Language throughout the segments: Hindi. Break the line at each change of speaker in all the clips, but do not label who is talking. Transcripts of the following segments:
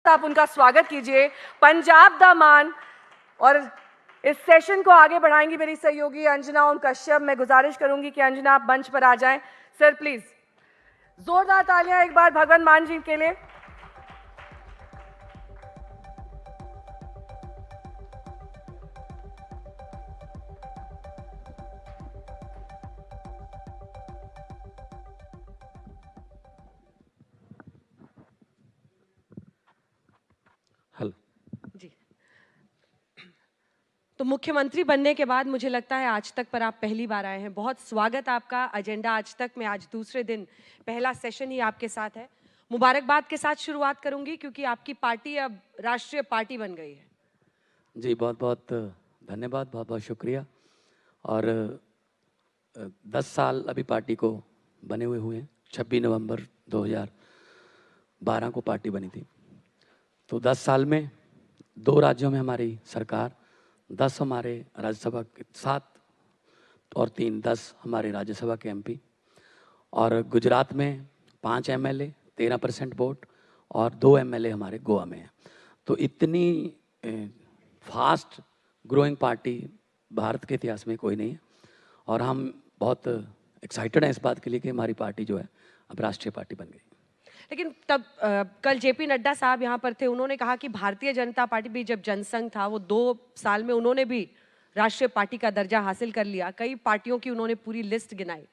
आप उनका स्वागत कीजिए। पंजाब दा मान। और इस सेशन को आगे बढ़ाएंगी मेरी सहयोगी अंजना ओम कश्यप। मैं गुजारिश करूंगी कि अंजना आप मंच पर आ जाएं। सर प्लीज जोरदार तालियां एक बार भगवंत मान जी के लिए।
हेलो
जी। तो मुख्यमंत्री बनने के बाद मुझे लगता है आज तक पर आप पहली बार आए हैं। बहुत स्वागत आपका एजेंडा आज तक में। आज दूसरे दिन पहला सेशन ही आपके साथ है। मुबारकबाद के साथ शुरुआत करूंगी क्योंकि आपकी पार्टी अब राष्ट्रीय पार्टी बन गई है।
जी, बहुत बहुत धन्यवाद, बहुत बहुत शुक्रिया। और 10 साल अभी पार्टी को बने हुए हैं। 26 नवंबर 2012 को पार्टी बनी थी। तो 10 साल में 2 राज्यों में हमारी सरकार, 10 हमारे राज्यसभा के 7 और 10 हमारे राज्यसभा के एमपी, और गुजरात में 5 एमएलए, 13% वोट, और 2 एमएलए हमारे गोवा में हैं। तो इतनी फास्ट ग्रोइंग पार्टी भारत के इतिहास में कोई नहीं है। और हम बहुत एक्साइटेड हैं इस बात के लिए कि हमारी पार्टी जो है अब राष्ट्रीय पार्टी बन गई।
लेकिन तब कल जेपी नड्डा साहब यहाँ पर थे। उन्होंने कहा कि भारतीय जनता पार्टी भी जब जनसंघ था वो 2 साल में उन्होंने भी राष्ट्रीय पार्टी का दर्जा हासिल कर लिया। कई पार्टियों की उन्होंने पूरी लिस्ट गिनाई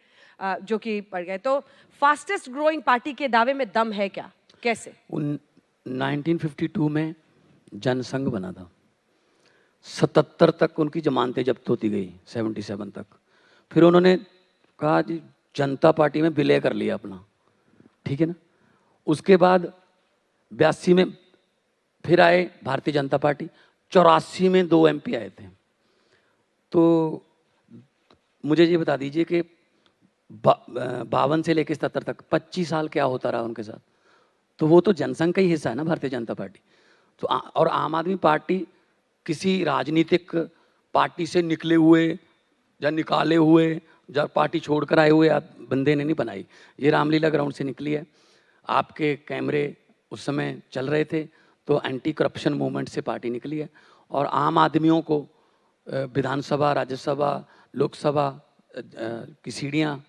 जो कि पड़ गए। तो फास्टेस्ट ग्रोइंग पार्टी के दावे में दम है क्या, कैसे?
1952 में जनसंघ बना था। 77 तक उनकी जमानतें जब्त होती गई, 77 तक। फिर उन्होंने कहा जी जनता पार्टी में विलय कर लिया अपना, ठीक है ना। उसके बाद 82 में फिर आए भारतीय जनता पार्टी। 84 में 2 एमपी आए थे। तो मुझे ये बता दीजिए कि 52 से लेकर 77 तक 25 साल क्या होता रहा उनके साथ। तो वो तो जनसंघ का ही हिस्सा है ना भारतीय जनता पार्टी। तो और आम आदमी पार्टी किसी राजनीतिक पार्टी से निकले हुए या निकाले हुए या पार्टी छोड़कर आए हुए बंदे ने नहीं बनाई। ये रामलीला ग्राउंड से निकली है। आपके कैमरे उस समय चल रहे थे तो एंटी करप्शन मूवमेंट से पार्टी निकली है। और आम आदमियों को विधानसभा, राज्यसभा, लोकसभा की सीढ़ियाँ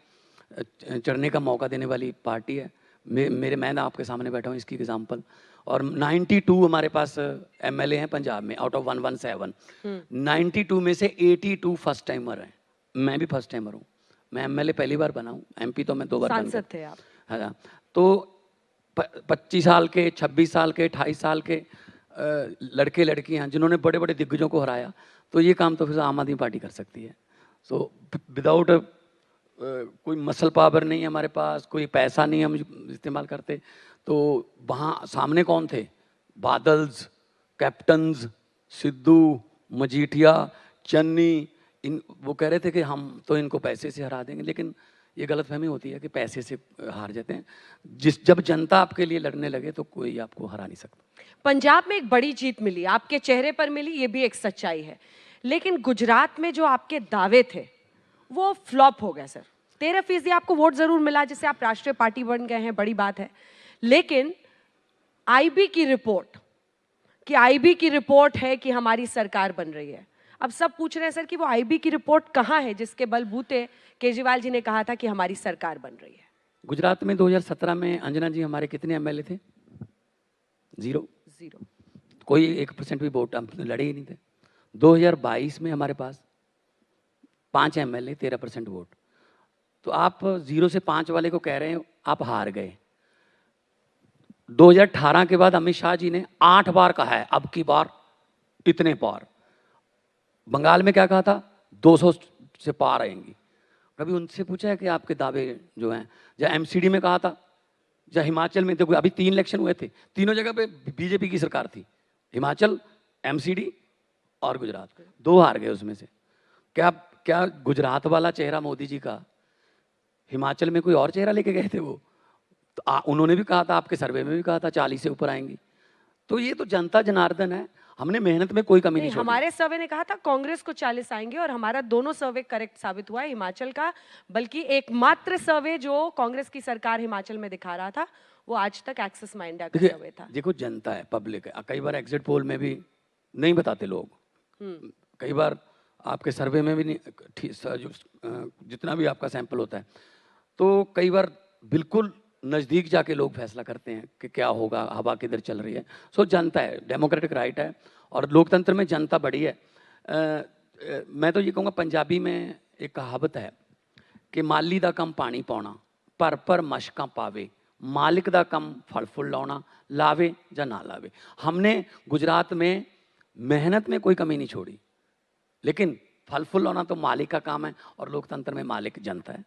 चढ़ने का मौका देने वाली पार्टी है। मैं आपके सामने बैठा हूँ इसकी एग्जाम्पल। और 92 हमारे पास एमएलए हैं पंजाब में आउट ऑफ 117। 92 में से 82 फर्स्ट टाइमर हैं। मैं भी फर्स्ट टाइमर हूँ। मैं एमएलए पहली बार बना हूँ, एमपी तो मैं 2 बार
सांसद थे आप।
हाँ। तो 25 साल के, 26 साल के, 28 साल के लड़के लड़कियां जिन्होंने बड़े बड़े दिग्गजों को हराया, तो ये काम तो फिर आम आदमी पार्टी कर सकती है। सो विदाउट कोई मसल पावर नहीं है हमारे पास, कोई पैसा नहीं हम इस्तेमाल करते। तो वहाँ सामने कौन थे? बादल्स, कैप्टन्स, सिद्धू, मजीठिया, चन्नी। वो कह रहे थे कि हम तो इनको पैसे से हरा देंगे, लेकिन ये गलतफहमी होती है कि पैसे से हार जाते हैं। जब जनता आपके लिए लड़ने लगे तो कोई आपको हरा नहीं सकता।
पंजाब में एक बड़ी जीत मिली, आपके चेहरे पर मिली, ये भी एक सच्चाई है। लेकिन गुजरात में जो आपके दावे थे वो फ्लॉप हो गए सर। 13% आपको वोट जरूर मिला जिससे आप राष्ट्रीय पार्टी बन गए हैं, बड़ी बात है। लेकिन आईबी की रिपोर्ट है कि हमारी सरकार बन रही है। अब सब पूछ रहे हैं सर कि वो आईबी की रिपोर्ट कहाँ है जिसके बलबूते केजरीवाल जी ने कहा था कि हमारी सरकार बन रही है।
गुजरात में 2017 में अंजना जी हमारे कितने एमएलए थे? 0। कोई 1% भी वोट हम लड़े ही नहीं थे। 2022 में हमारे पास 5 एमएलए, 13% वोट। तो आप 0 से 5 वाले को कह रहे हैं आप हार गए। 2018 के बाद अमित शाह जी ने 8 बार कहा है अब की बार इतने पार। बंगाल में क्या कहा था? 200 से पार आएंगी। कभी उनसे पूछा है कि आपके दावे जो हैं? या एमसीडी में कहा था, या हिमाचल में देखो अभी 3 इलेक्शन हुए थे, तीनों जगह पे बीजेपी की सरकार थी। हिमाचल, एमसीडी और गुजरात, 2 हार गए उसमें से। क्या गुजरात वाला चेहरा मोदी जी का हिमाचल में कोई और चेहरा लेके गए थे वो? तो उन्होंने भी कहा था, आपके सर्वे में भी कहा था 40 से ऊपर आएंगी। तो ये तो जनता जनार्दन है। हमने मेहनत में कोई कमी
नहीं,
नहीं छोड़ी।
हमारे सर्वे ने कहा था कांग्रेस को 40 आएंगे और हमारा दोनों सर्वे करेक्ट साबित हुआ है हिमाचल का, बल्कि एकमात्र सर्वे जो कांग्रेस की सरकार हिमाचल में दिखा रहा था वो आज तक एक्सिस माइंडा का सर्वे था।
देखो जनता है, पब्लिक है, कई बार एग्जिट पोल में भी नहीं बताते लोग, कई बार आपके सर्वे में भी नहीं, जितना भी आपका सैंपल होता है, तो कई बार बिल्कुल नज़दीक जाके लोग फैसला करते हैं कि क्या होगा, हवा किधर चल रही है। सो जनता है, डेमोक्रेटिक राइट है, और लोकतंत्र में जनता बड़ी है। मैं तो ये कहूँगा, पंजाबी में एक कहावत है कि माली दा कम पानी पाउणा, पर मशकां पावे, मालिक दा कम फल फुल लाउणा, लावे या ना लावे। हमने गुजरात में मेहनत में कोई कमी नहीं छोड़ी, लेकिन फल फूल लाना तो मालिक का काम है, और लोकतंत्र में मालिक जनता है।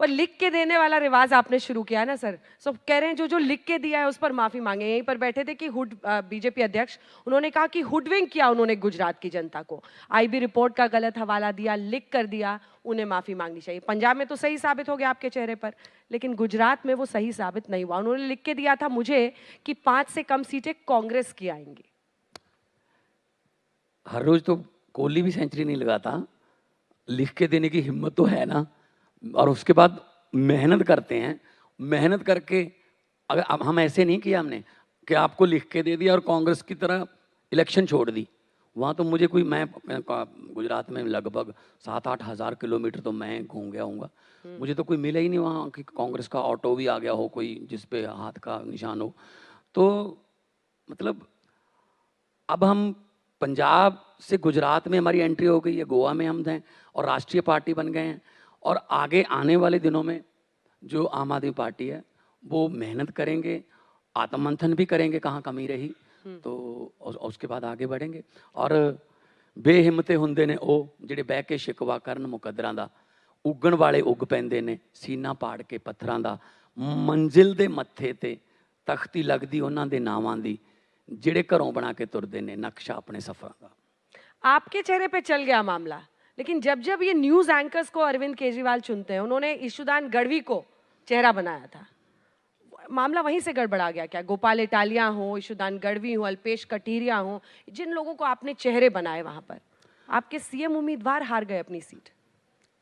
और लिख के देने वाला रिवाज आपने शुरू किया ना सर, सब कह रहे हैं जो जो लिख के दिया है उस पर माफी मांगे। यहीं पर बैठे थे कि बीजेपी अध्यक्ष, उन्होंने कहा कि हुडविंग किया उन्होंने गुजरात की जनता को, आईबी रिपोर्ट का गलत हवाला दिया, लिख कर दिया, उन्हें माफी मांगनी चाहिए। पंजाब में तो सही साबित हो गया आपके चेहरे पर, लेकिन गुजरात में वो सही साबित नहीं हुआ। उन्होंने लिख के दिया था मुझे कि 5 से कम सीटें कांग्रेस की आएंगी।
हर रोज तो कोहली भी सेंचुरी नहीं लगाता, लिख के देने की हिम्मत तो है ना। और उसके बाद मेहनत करते हैं, मेहनत करके, अगर अब हम ऐसे नहीं किया हमने कि आपको लिख के दे दिया और कांग्रेस की तरह इलेक्शन छोड़ दी। वहाँ तो मुझे कोई, मैं गुजरात में लगभग 7-8 हज़ार किलोमीटर तो मैं घूम गया हूँगा, मुझे तो कोई मिला ही नहीं वहाँ कि कांग्रेस का ऑटो भी आ गया हो कोई जिस पे हाथ का निशान हो। तो मतलब अब हम पंजाब से गुजरात में हमारी एंट्री हो गई है, गोवा में हम हैं और राष्ट्रीय पार्टी बन गए हैं, और आगे आने वाले दिनों में जो आम आदमी पार्टी है वो मेहनत करेंगे, आत्ममंथन भी करेंगे कहाँ कमी रही, तो उसके बाद आगे बढ़ेंगे। और बेहिम्मते हुंदे ने ओ ਜਿਹੜੇ ਬਹਿ ਕੇ ਸ਼ਿਕਵਾ ਕਰਨ ਮੁਕੱਦਰਾਂ ਦਾ, ਉੱਗਣ ਵਾਲੇ ਉੱਗ ਪੈਂਦੇ ਨੇ ਸੀਨਾ ਪਾੜ ਕੇ ਪੱਥਰਾਂ ਦਾ, ਮੰਜ਼ਿਲ ਦੇ ਮੱਥੇ ਤੇ ਤਖਤੀ ਲੱਗਦੀ ਉਹਨਾਂ ਦੇ ਨਾਵਾਂ ਦੀ, ਜਿਹੜੇ ਘਰੋਂ ਬਣਾ ਕੇ ਤੁਰਦੇ ਨੇ ਨਕਸ਼ਾ ਆਪਣੇ ਸਫ਼ਰਾਂ ਦਾ।
आपके चेहरे पे चल गया मामला, लेकिन जब जब ये न्यूज एंकर्स को अरविंद केजरीवाल चुनते हैं, उन्होंने ईशुदान गढ़वी को चेहरा बनाया था, मामला वहीं से गड़बड़ा गया क्या? गोपाल इटालिया हो, ईशुदान गढ़वी हो, अल्पेश कटीरिया हो, जिन लोगों को आपने चेहरे बनाए वहां पर, आपके सीएम उम्मीदवार हार गए अपनी सीट।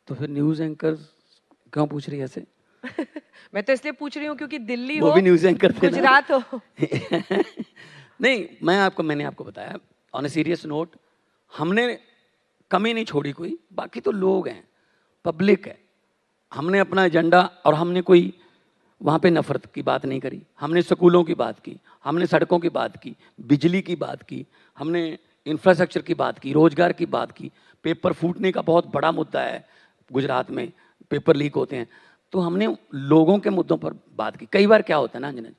तो फिर न्यूज़ एंकर्स क्यों पूछ रही है ऐसे?
मैं तो इसलिए पूछ रही हूँ क्योंकि दिल्ली
वो
हो,
भी न्यूज़ एंकर थे ना।
गुजरात हो।
नहीं, मैंने आपको बताया ऑन ए सीरियस नोट, हमने कमी नहीं छोड़ी कोई, बाकी तो लोग हैं, पब्लिक है। हमने अपना एजेंडा, और हमने कोई वहाँ पे नफरत की बात नहीं करी, हमने स्कूलों की बात की, हमने सड़कों की बात की, बिजली की बात की, हमने इंफ्रास्ट्रक्चर की बात की, रोजगार की बात की। पेपर फूटने का बहुत बड़ा मुद्दा है गुजरात में, पेपर लीक होते हैं, तो हमने लोगों के मुद्दों पर बात की। कई बार क्या होता है ना अंजना,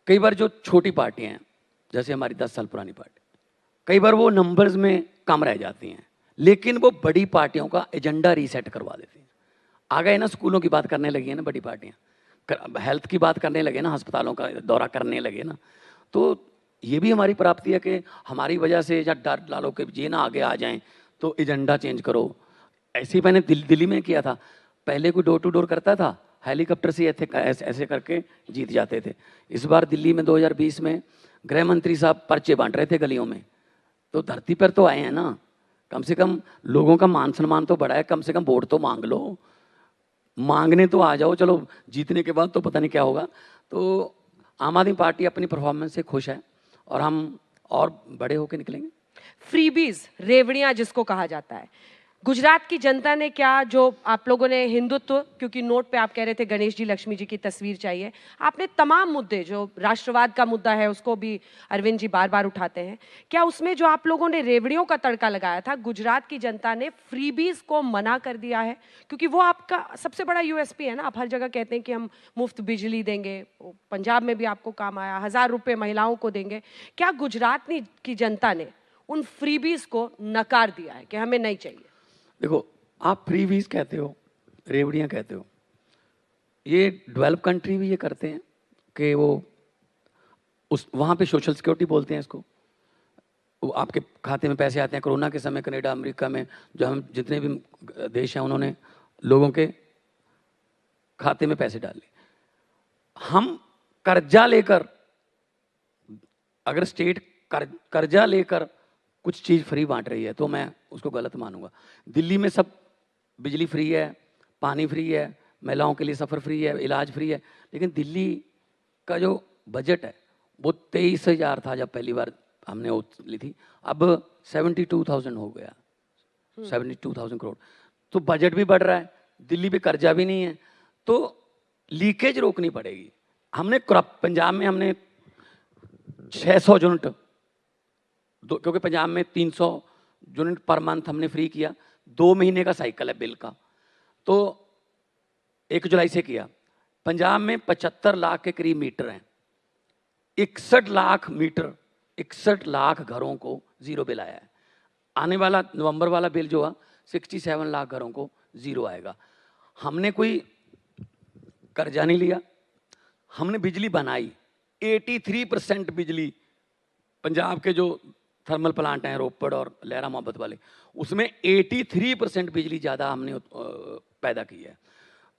कई बार जो छोटी पार्टियां हैं, जैसे हमारी 10 साल पुरानी पार्टी, कई बार वो नंबर्स में कम रह जाती हैं, लेकिन वो बड़ी पार्टियों का एजेंडा रीसेट करवा देती हैं। आ गए ना, स्कूलों की बात करने लगी है ना बड़ी पार्टियां, हेल्थ की बात करने लगे ना, अस्पतालों का दौरा करने लगे ना, तो ये भी हमारी प्राप्ति है कि हमारी वजह से या डर डालो कि ये ना आगे आ जाएं तो एजेंडा चेंज करो। ऐसे ही मैंने दिल्ली में किया था, पहले कोई डोर टू डोर करता था, हेलीकॉप्टर से ऐसे करके जीत जाते थे। इस बार दिल्ली में 2020 में गृह मंत्री साहब पर्चे बांट रहे थे गलियों में, तो धरती पर तो आए हैं ना, कम से कम लोगों का मान सम्मान तो बढ़ा है, कम से कम वोट तो मांग लो, मांगने तो आ जाओ। चलो जीतने के बाद तो पता नहीं क्या होगा। तो आम आदमी पार्टी अपनी परफॉर्मेंस से खुश है, और हम और बड़े होकर निकलेंगे।
फ्रीबीज, रेवड़ियां जिसको कहा जाता है, गुजरात की जनता ने क्या, जो आप लोगों ने हिंदुत्व, क्योंकि नोट पे आप कह रहे थे गणेश जी लक्ष्मी जी की तस्वीर चाहिए, आपने तमाम मुद्दे, जो राष्ट्रवाद का मुद्दा है उसको भी अरविंद जी बार बार उठाते हैं, क्या उसमें जो आप लोगों ने रेवड़ियों का तड़का लगाया था, गुजरात की जनता ने फ्रीबीज को मना कर दिया है? क्योंकि वो आपका सबसे बड़ा यूएसपी है ना, आप हर जगह कहते हैं कि हम मुफ्त बिजली देंगे, पंजाब में भी आपको काम आया, 1000 रुपये महिलाओं को देंगे। क्या गुजरात की जनता ने उन फ्रीबीज को नकार दिया है कि हमें नहीं चाहिए?
देखो, आप फ्रीबीज कहते हो, रेवड़ियाँ कहते हो, ये डेवलप कंट्री भी ये करते हैं कि वो उस वहाँ पे सोशल सिक्योरिटी बोलते हैं इसको, वो आपके खाते में पैसे आते हैं। कोरोना के समय कनाडा, अमेरिका में जो हम जितने भी देश हैं, उन्होंने लोगों के खाते में पैसे डाले। हम कर्जा लेकर, अगर स्टेट कर्जा लेकर कुछ चीज़ फ्री बांट रही है तो मैं उसको गलत मानूंगा। दिल्ली में सब बिजली फ्री है, पानी फ्री है, महिलाओं के लिए सफ़र फ्री है, इलाज फ्री है, लेकिन दिल्ली का जो बजट है वो 23,000 था जब पहली बार हमने ओथ ली थी, अब 72,000 हो गया, 72,000 करोड़। तो बजट भी बढ़ रहा है, दिल्ली पे कर्जा भी नहीं है, तो लीकेज रोकनी पड़ेगी। हमने पंजाब में हमने 600 यूनिट क्योंकि पंजाब में 300 यूनिट पर मंथ हमने फ्री किया, 2 महीने का साइकिल है बिल का, तो 1 जुलाई से किया। पंजाब में 75 लाख के करीब मीटर हैं, 61 लाख मीटर, 61 लाख घरों को जीरो बिल आया है। आने वाला नवंबर वाला बिल जो है 67 लाख घरों को जीरो आएगा। हमने कोई कर्जा नहीं लिया, हमने बिजली बनाई। 83% बिजली पंजाब के जो थर्मल प्लांट हैं रोपड़ और लहरा मोहब्बत वाले, उसमें 83% बिजली ज़्यादा हमने पैदा की है।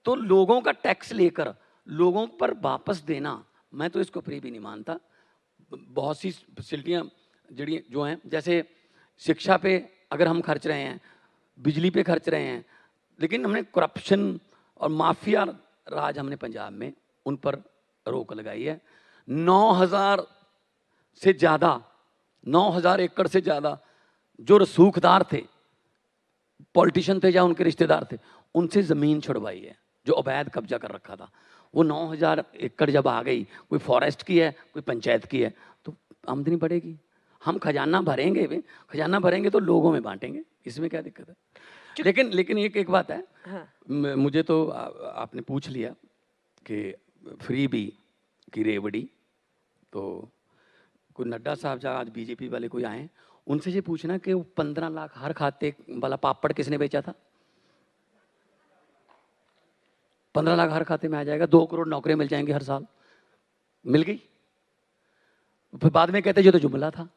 तो लोगों का टैक्स लेकर लोगों पर वापस देना, मैं तो इसको फ्री भी नहीं मानता। बहुत सी फैसिलिटियाँ जो हैं, जैसे शिक्षा पे अगर हम खर्च रहे हैं, बिजली पे खर्च रहे हैं, लेकिन हमने करप्शन और माफिया राज हमने पंजाब में उन पर रोक लगाई है। 9,000 से ज़्यादा, 9,000 एकड़ से ज़्यादा जो रसूखदार थे, पॉलिटिशियन थे या उनके रिश्तेदार थे, उनसे ज़मीन छुड़वाई है जो अवैध कब्जा कर रखा था। वो 9,000 एकड़ जब आ गई, कोई फॉरेस्ट की है, कोई पंचायत की है, तो आमदनी बढ़ेगी। हम खजाना भरेंगे, वे खजाना भरेंगे तो लोगों में बांटेंगे, इसमें क्या दिक्कत है? लेकिन एक बात है,
हाँ।
मुझे तो आपने पूछ लिया कि फ्री बी की रेवड़ी, तो कोई नड्डा साहब जहाँ आज बीजेपी वाले कोई आए, उनसे ये पूछना कि वो 15 लाख हर खाते वाला पापड़ किसने बेचा था? 15 लाख हर खाते में आ जाएगा, 2 करोड़ नौकरियां मिल जाएंगी हर साल। मिल गई, फिर बाद में कहते जो तो जुमला था।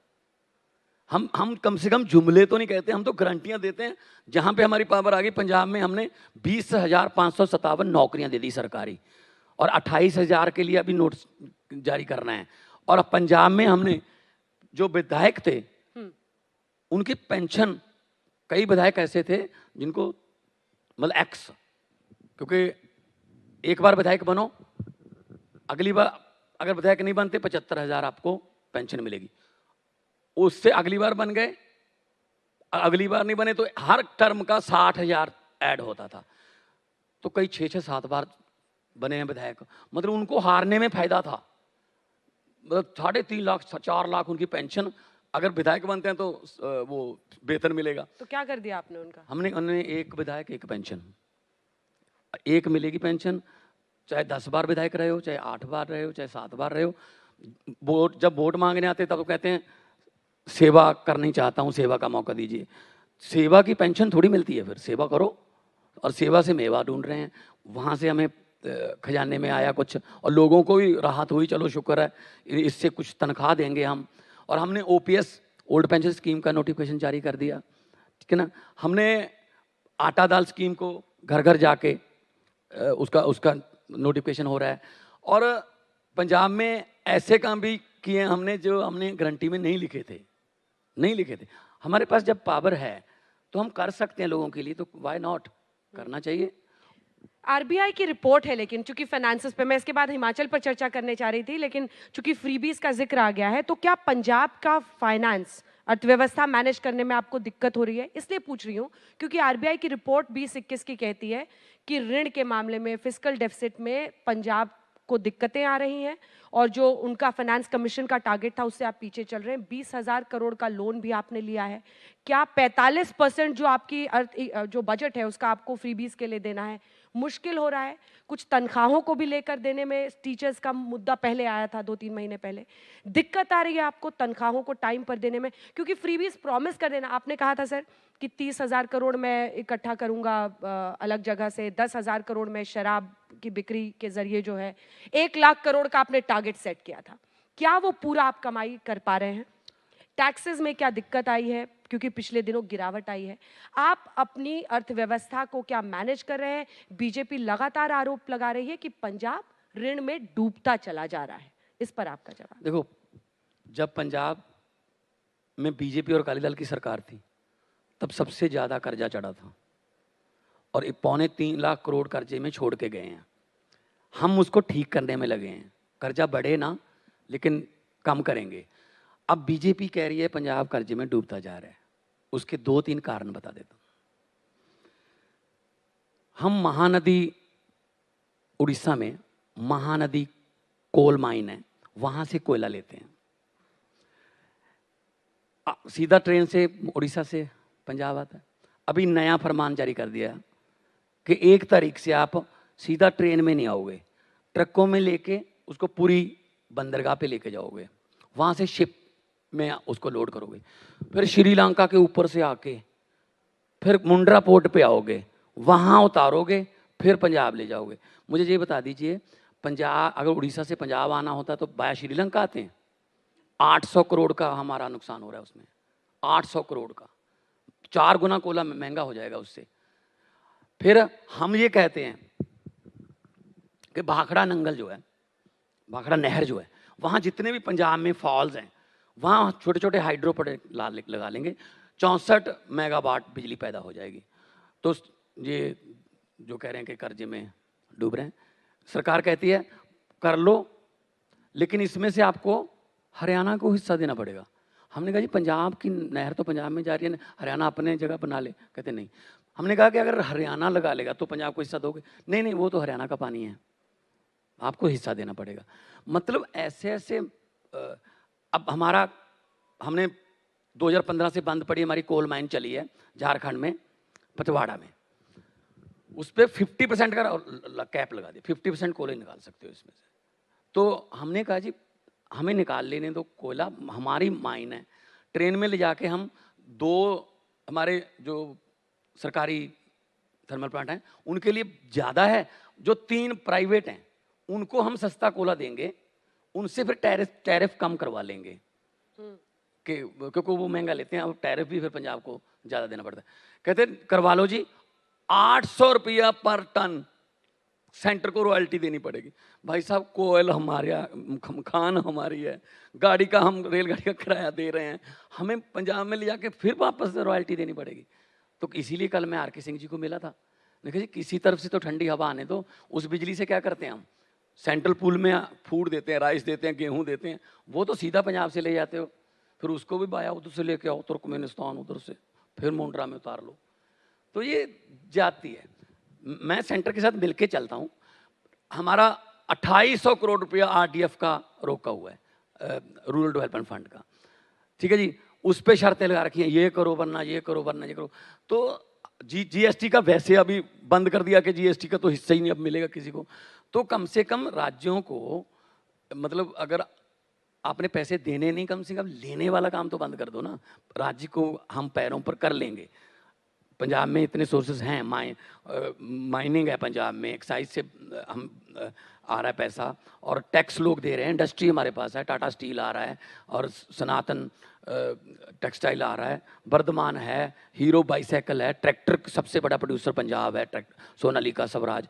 हम कम से कम जुमले तो नहीं कहते, हम तो गारंटियां देते हैं। जहां पे हमारी पावर आ गई, पंजाब में हमने 20,557 नौकरियां दे दी सरकारी, और 28,000 के लिए अभी नोटिस जारी करना है। और पंजाब में हमने जो विधायक थे उनकी पेंशन, कई विधायक ऐसे थे जिनको मतलब एक्स, क्योंकि एक बार विधायक बनो, अगली बार अगर विधायक नहीं बनते 75,000 आपको पेंशन मिलेगी, उससे अगली बार बन गए, अगली बार नहीं बने तो हर टर्म का 60,000 ऐड होता था। तो कई 6-7 बार बने हैं विधायक, मतलब उनको हारने में फायदा था। मतलब 3.5 लाख 4 लाख उनकी पेंशन, अगर विधायक बनते हैं तो वो वेतन मिलेगा।
तो क्या कर दिया आपने उनका?
हमने एक विधायक एक पेंशन, एक मिलेगी पेंशन, चाहे 10 बार विधायक रहे हो, चाहे 8 बार रहे हो, चाहे 7 बार रहे हो। जब वोट मांगने आते तब तो कहते हैं सेवा करनी चाहता हूँ, सेवा का मौका दीजिए। सेवा की पेंशन थोड़ी मिलती है, फिर सेवा करो, और सेवा से मेवा ढूंढ रहे हैं। वहाँ से हमें खजाने में आया कुछ, और लोगों को भी राहत हुई, चलो शुक्र है, इससे कुछ तनख्वाह देंगे हम। और हमने ओपीएस ओल्ड पेंशन स्कीम का नोटिफिकेशन जारी कर दिया, ठीक है ना। हमने आटा दाल स्कीम को घर घर जाके उसका नोटिफिकेशन हो रहा है। और पंजाब में ऐसे काम भी किए हमने जो हमने गारंटी में नहीं लिखे थे। हमारे पास जब पावर है तो हम कर सकते हैं लोगों के लिए, तो व्हाई नॉट, करना चाहिए।
आरबीआई की रिपोर्ट है, लेकिन चूंकि फाइनेंसेस पे, मैं इसके बाद हिमाचल पर चर्चा करने चाह रही थी, लेकिन चूंकि फ्रीबीज का जिक्र आ गया है, तो क्या पंजाब का फाइनेंस अर्थव्यवस्था मैनेज करने में आपको दिक्कत हो रही है? इसलिए पूछ रही हूँ क्योंकि आरबीआई की रिपोर्ट 2021 की कहती है कि ऋण के मामले में, फिस्कल डेफिसिट में पंजाब को दिक्कतें आ रही हैं, और जो उनका फाइनेंस कमीशन का टारगेट था उससे आप पीछे चल रहे हैं। 20,000 करोड़ का लोन भी आपने लिया है। क्या 45% जो आपकी जो बजट है उसका आपको फ्रीबीज के लिए देना है? मुश्किल हो रहा है? कुछ तनख्वाहों को भी लेकर देने में, टीचर्स का मुद्दा पहले आया था 2-3 महीने पहले, दिक्कत आ रही है आपको तनख्वाहों को टाइम पर देने में? क्योंकि फ्रीबीज प्रॉमिस कर देना, आपने कहा था सर कि 30,000 करोड़ मैं इकट्ठा करूंगा अलग जगह से, 10,000 करोड़ में शराब की बिक्री के जरिए जो है, 1 लाख करोड़ का आपने टारगेट सेट किया था। क्या वो पूरा आप कमाई कर पा रहे हैं? टैक्सेस में क्या दिक्कत आई है, क्योंकि पिछले दिनों गिरावट आई है? आप अपनी अर्थव्यवस्था को क्या मैनेज कर रहे हैं? बीजेपी लगातार आरोप लगा रही है कि पंजाब ऋण में डूबता चला जा रहा है, इस पर आपका जवाब।
देखो, जब पंजाब में बीजेपी और अकाली दल की सरकार थी, तब सबसे ज़्यादा कर्जा चढ़ा था और 2.25 लाख करोड़ कर्जे में छोड़ के गए हैं। हम उसको ठीक करने में लगे हैं, कर्जा बढ़े ना, लेकिन कम करेंगे। अब बीजेपी कह रही है पंजाब कर्जे में डूबता जा रहा है। उसके 2-3 कारण बता देता हूँ। हम महानदी, उड़ीसा में महानदी कोल माइन है, वहाँ से कोयला लेते हैं। सीधा ट्रेन से उड़ीसा से पंजाब आता है। अभी नया फरमान जारी कर दिया कि 1 तारीख से आप सीधा ट्रेन में नहीं आओगे, ट्रकों में लेके उसको पूरी बंदरगाह पे लेके जाओगे, वहाँ से शिप में उसको लोड करोगे, फिर श्रीलंका के ऊपर से आके फिर मुंड्रा पोर्ट पे आओगे, वहाँ उतारोगे, फिर पंजाब ले जाओगे। मुझे ये बता दीजिए, पंजाब अगर उड़ीसा से पंजाब आना होता तो बाया श्रीलंका आते हैं। 800 करोड़ का हमारा नुकसान हो रहा है उसमें, 800 करोड़ का, 4 गुना कोयला महंगा हो जाएगा उससे। फिर हम ये कहते हैं कि भाखड़ा नंगल जो है, भाखड़ा नहर जो है, वहाँ जितने भी पंजाब में फॉल्स हैं, वहाँ छोटे छोटे हाइड्रो प्रोजेक्ट लगा लेंगे, 64 मेगावाट बिजली पैदा हो जाएगी। तो ये जो कह रहे हैं कि कर्जे में डूब रहे हैं, सरकार कहती है कर लो, लेकिन इसमें से आपको हरियाणा को हिस्सा देना पड़ेगा। हमने कहा जी पंजाब की नहर तो पंजाब में जा रही है, हरियाणा अपने जगह बना ले। कहते नहीं। हमने कहा कि अगर हरियाणा लगा लेगा तो पंजाब को हिस्सा दोगे? नहीं नहीं, वो तो हरियाणा का पानी है, आपको हिस्सा देना पड़ेगा। मतलब ऐसे ऐसे अब हमने 2015 से बंद पड़ी हमारी कोल माइन चली है झारखंड में, पचवाड़ा में, उस पर 50% का कैप लगा दिया, 50% कोयला निकाल सकते हो इसमें से। तो हमने कहा जी हमें निकाल लेने दो कोयला, हमारी माइन है, ट्रेन में ले जाके हम 2 हमारे जो सरकारी थर्मल प्लांट हैं उनके लिए ज़्यादा है, जो 3 प्राइवेट हैं उनको हम सस्ता कोयला देंगे, उनसे फिर टैरिफ कम करवा लेंगे कि क्योंकि वो महंगा लेते हैं, अब टैरिफ भी फिर पंजाब को ज़्यादा देना पड़ता है। कहते करवा लो जी, 800 रुपया पर टन सेंटर को रॉयल्टी देनी पड़ेगी। भाई साहब कोयल हमारे, खान हमारी है, गाड़ी का हम रेलगाड़ी का किराया दे रहे हैं, हमें पंजाब में ले जाके फिर वापस रॉयल्टी देनी पड़ेगी। तो इसीलिए कल मैं आर के सिंह जी को मिला था, देखिए जी किसी तरफ से तो ठंडी हवा आने दो। उस बिजली से क्या करते हैं हम, सेंट्रल पूल में फूड देते हैं, राइस देते हैं, गेहूँ देते हैं, वो तो सीधा पंजाब से ले जाते हो, फिर उसको भी बाया उधर से लेके आओ तुर्कमेनिस्तान, उधर से फिर मुंड्रा में उतार लो। तो ये जाती है। मैं सेंटर के साथ मिलके चलता हूँ। हमारा 2800 करोड़ रुपया RDF का रोका हुआ है, रूरल डेवलपमेंट फंड का, ठीक है जी। उस पर शर्तें लगा रखी हैं, ये करो वरना ये करो वरना ये करो। तो GST का वैसे अभी बंद कर दिया कि GST का तो हिस्सा ही नहीं अब मिलेगा किसी को। तो कम से कम राज्यों को, मतलब अगर आपने पैसे देने नहीं, कम से कम लेने वाला काम तो बंद कर दो ना। राज्य को हम पैरों पर कर लेंगे। पंजाब में इतने सोर्सेज हैं, माइनिंग है पंजाब में, एक्साइज से हम आ रहा है पैसा, और टैक्स लोग दे रहे हैं, इंडस्ट्री हमारे पास है, टाटा स्टील आ रहा है, और सनातन टेक्सटाइल आ रहा है, वर्धमान है, हीरो बाईसाइकिल है, ट्रैक्टर सबसे बड़ा प्रोड्यूसर पंजाब है, सोनालिका, स्वराज।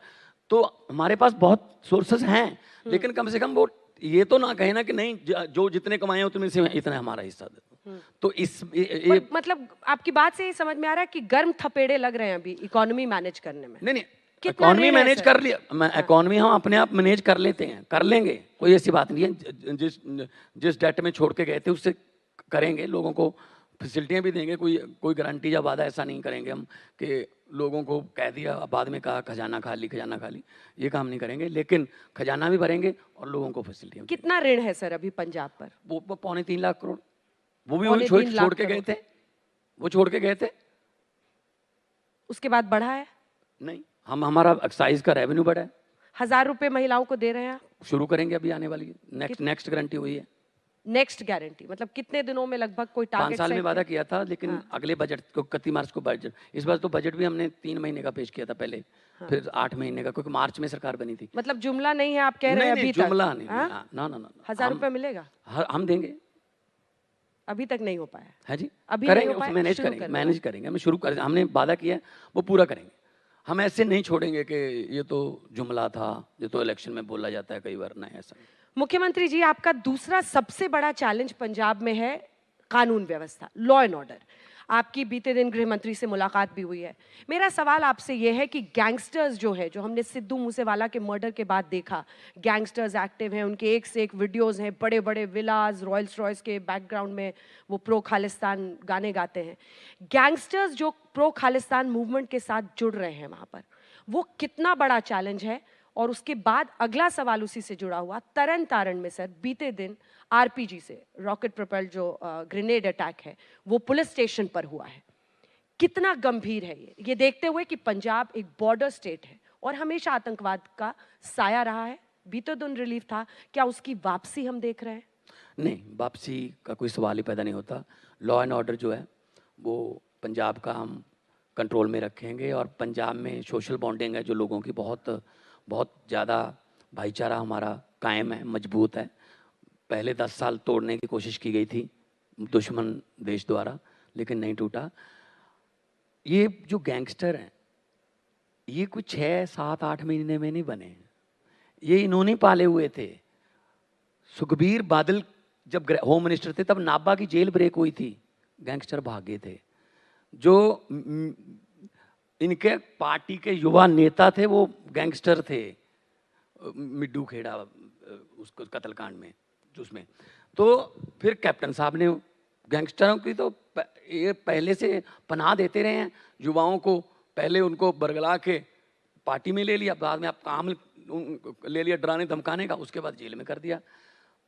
तो हमारे पास बहुत सोर्सेज हैं, लेकिन कम से कम वो ये तो ना कहे ना कि नहीं जो जितने कमाए उतने से इतना हमारा हिस्सा दे। तो
मतलब आपकी बात से ये समझ में आ रहा है कि गर्म थपेड़े लग रहे हैं अभी इकोनॉमी मैनेज करने में।
नहीं, इकोनॉमी मैनेज कर लिया, इकोनॉमी हम अपने आप मैनेज कर लेते हैं, कर लेंगे, कोई ऐसी बात नहीं है। जिस डेट में छोड़ के गए थे उससे करेंगे, लोगों को फैसिलिटियाँ भी देंगे, कोई गारंटी या वादा ऐसा नहीं करेंगे हम कि लोगों को कह दिया बाद में कहा खजाना खाली, खजाना खाली, ये काम नहीं करेंगे, लेकिन खजाना भी भरेंगे और लोगों को फैसिलिटियाँ।
कितना ऋण है सर अभी पंजाब पर?
वो 3.25 लाख करोड़, वो भी छोड़ के गए थे, वो छोड़ के गए थे।
उसके बाद बढ़ा है?
नहीं, हमारा एक्साइज का रेवेन्यू बढ़ा है।
1000 रुपए महिलाओं को दे रहे हैं?
शुरू करेंगे अभी आने वाली नेक्स्ट गारंटी हुई है।
नेक्स्ट गारंटी मतलब कितने दिनों में लगभग कोई टारगेट?
5 साल में वादा किया था, लेकिन अगले बजट को 31 मार्च को बजट, इस बार तो बजट भी हमने 3 महीने का पेश किया था पहले, फिर 8 महीने का, क्योंकि मार्च में सरकार बनी थी।
मतलब जुमला नहीं है आप कह रहे हैं अभी तक?
जुमला नहीं, ना
1000 रुपए मिलेगा?
हम देंगे।
अभी तक नहीं हो पाया
है जी,
अभी
करेंगे, मैनेज करेंगे, हमें शुरू कर, हमने वादा किया है वो पूरा करेंगे। हम ऐसे नहीं छोड़ेंगे कि ये तो जुमला था, ये तो इलेक्शन में बोला जाता है कई बार, नहीं ऐसा।
मुख्यमंत्री जी, आपका दूसरा सबसे बड़ा चैलेंज पंजाब में है कानून व्यवस्था, लॉ एंड ऑर्डर। आपकी बीते दिन गृह मंत्री से मुलाकात भी हुई है। मेरा सवाल आपसे यह है कि गैंगस्टर्स जो है, जो हमने सिद्धू मूसेवाला के मर्डर के बाद देखा, गैंगस्टर्स एक्टिव हैं, उनके एक से एक वीडियोस हैं, बड़े बड़े विलास, रॉयल्स रॉयस के बैकग्राउंड में वो प्रो खालिस्तान गाने गाते हैं। गैंगस्टर्स जो प्रो खालिस्तान मूवमेंट के साथ जुड़ रहे हैं वहाँ पर, वो कितना बड़ा चैलेंज है? और उसके बाद अगला सवाल उसी से जुड़ा हुआ, तरन तारण में सर बीते दिन आरपीजी से रॉकेट प्रोपेल्ड जो ग्रेनेड अटैक है वो पुलिस स्टेशन पर हुआ है। कितना गंभीर है ये देखते हुए कि पंजाब एक बॉर्डर स्टेट है और हमेशा आतंकवाद का साया रहा है। बीते दिन रिलीफ था, क्या उसकी वापसी हम देख रहे हैं?
नहीं, वापसी का कोई सवाल ही पैदा नहीं होता। लॉ एंड ऑर्डर जो है वो पंजाब का हम कंट्रोल में रखेंगे, और पंजाब में सोशल बॉन्डिंग है जो लोगों की बहुत बहुत ज़्यादा, भाईचारा हमारा कायम है, मजबूत है। पहले 10 साल तोड़ने की कोशिश की गई थी दुश्मन देश द्वारा, लेकिन नहीं टूटा। ये जो गैंगस्टर हैं, ये कुछ 6, 7, 8 महीने में नहीं बने, ये इन्होंने पाले हुए थे। सुखबीर बादल जब होम मिनिस्टर थे तब नाभा की जेल ब्रेक हुई थी, गैंगस्टर भागे थे। जो इनके पार्टी के युवा नेता थे वो गैंगस्टर थे, मिड्डू खेड़ा उसको कत्लकांड में उसमें। तो फिर कैप्टन साहब ने गैंगस्टरों की तो ये पहले से पनाह देते रहे हैं युवाओं को। पहले उनको बरगला के पार्टी में ले लिया, बाद में आप काम ले लिया डराने धमकाने का, उसके बाद जेल में कर दिया।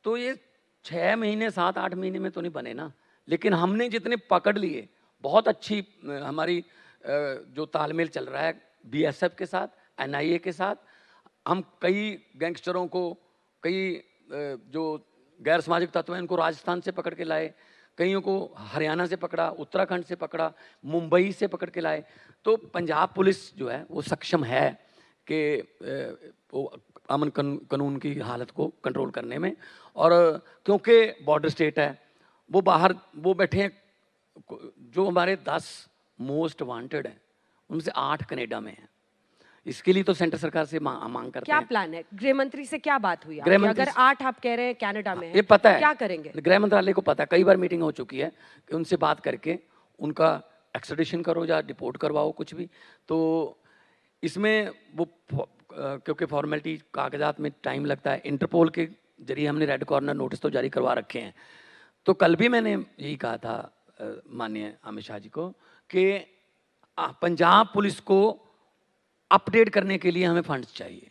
तो ये 6 महीने 7, 8 महीने में तो नहीं बने ना। लेकिन हमने जितने पकड़ लिए, बहुत अच्छी हमारी जो तालमेल चल रहा है बीएसएफ के साथ, एनआईए के साथ। हम कई गैंगस्टरों को, कई जो गैर सामाजिक तत्व हैं उनको राजस्थान से पकड़ के लाए, कईयों को हरियाणा से पकड़ा, उत्तराखंड से पकड़ा, मुंबई से पकड़ के लाए। तो पंजाब पुलिस जो है वो सक्षम है कि वो अमन कानून की हालत को कंट्रोल करने में। और क्योंकि बॉर्डर स्टेट है, वो बाहर वो बैठे हैं, जो हमारे 10 मोस्ट वांटेड हैं उनसे 8 कनाडा में हैं। इसके लिए तो सेंटर सरकार से मांग करते
क्या
हैं।
प्लान है? गृह मंत्री से क्या बात हुई?
गृह
आपकी?
मंत्री
अगर 8 आप कह रहे हैं कनाडा में
ये पता है,
क्या करेंगे?
गृह मंत्रालय को पता है, कई बार मीटिंग हो चुकी है कि उनसे बात करके उनका एक्सट्रेडिशन करो या डिपोर्ट करवाओ, कुछ भी। तो इसमें वो क्योंकि फॉर्मेलिटी कागजात में टाइम लगता है, इंटरपोल के जरिए हमने रेड कॉर्नर नोटिस तो जारी करवा रखे हैं। तो कल भी मैंने यही कहा था माननीय अमित शाह जी को कि पंजाब पुलिस को अपडेट करने के लिए हमें फंड्स चाहिए,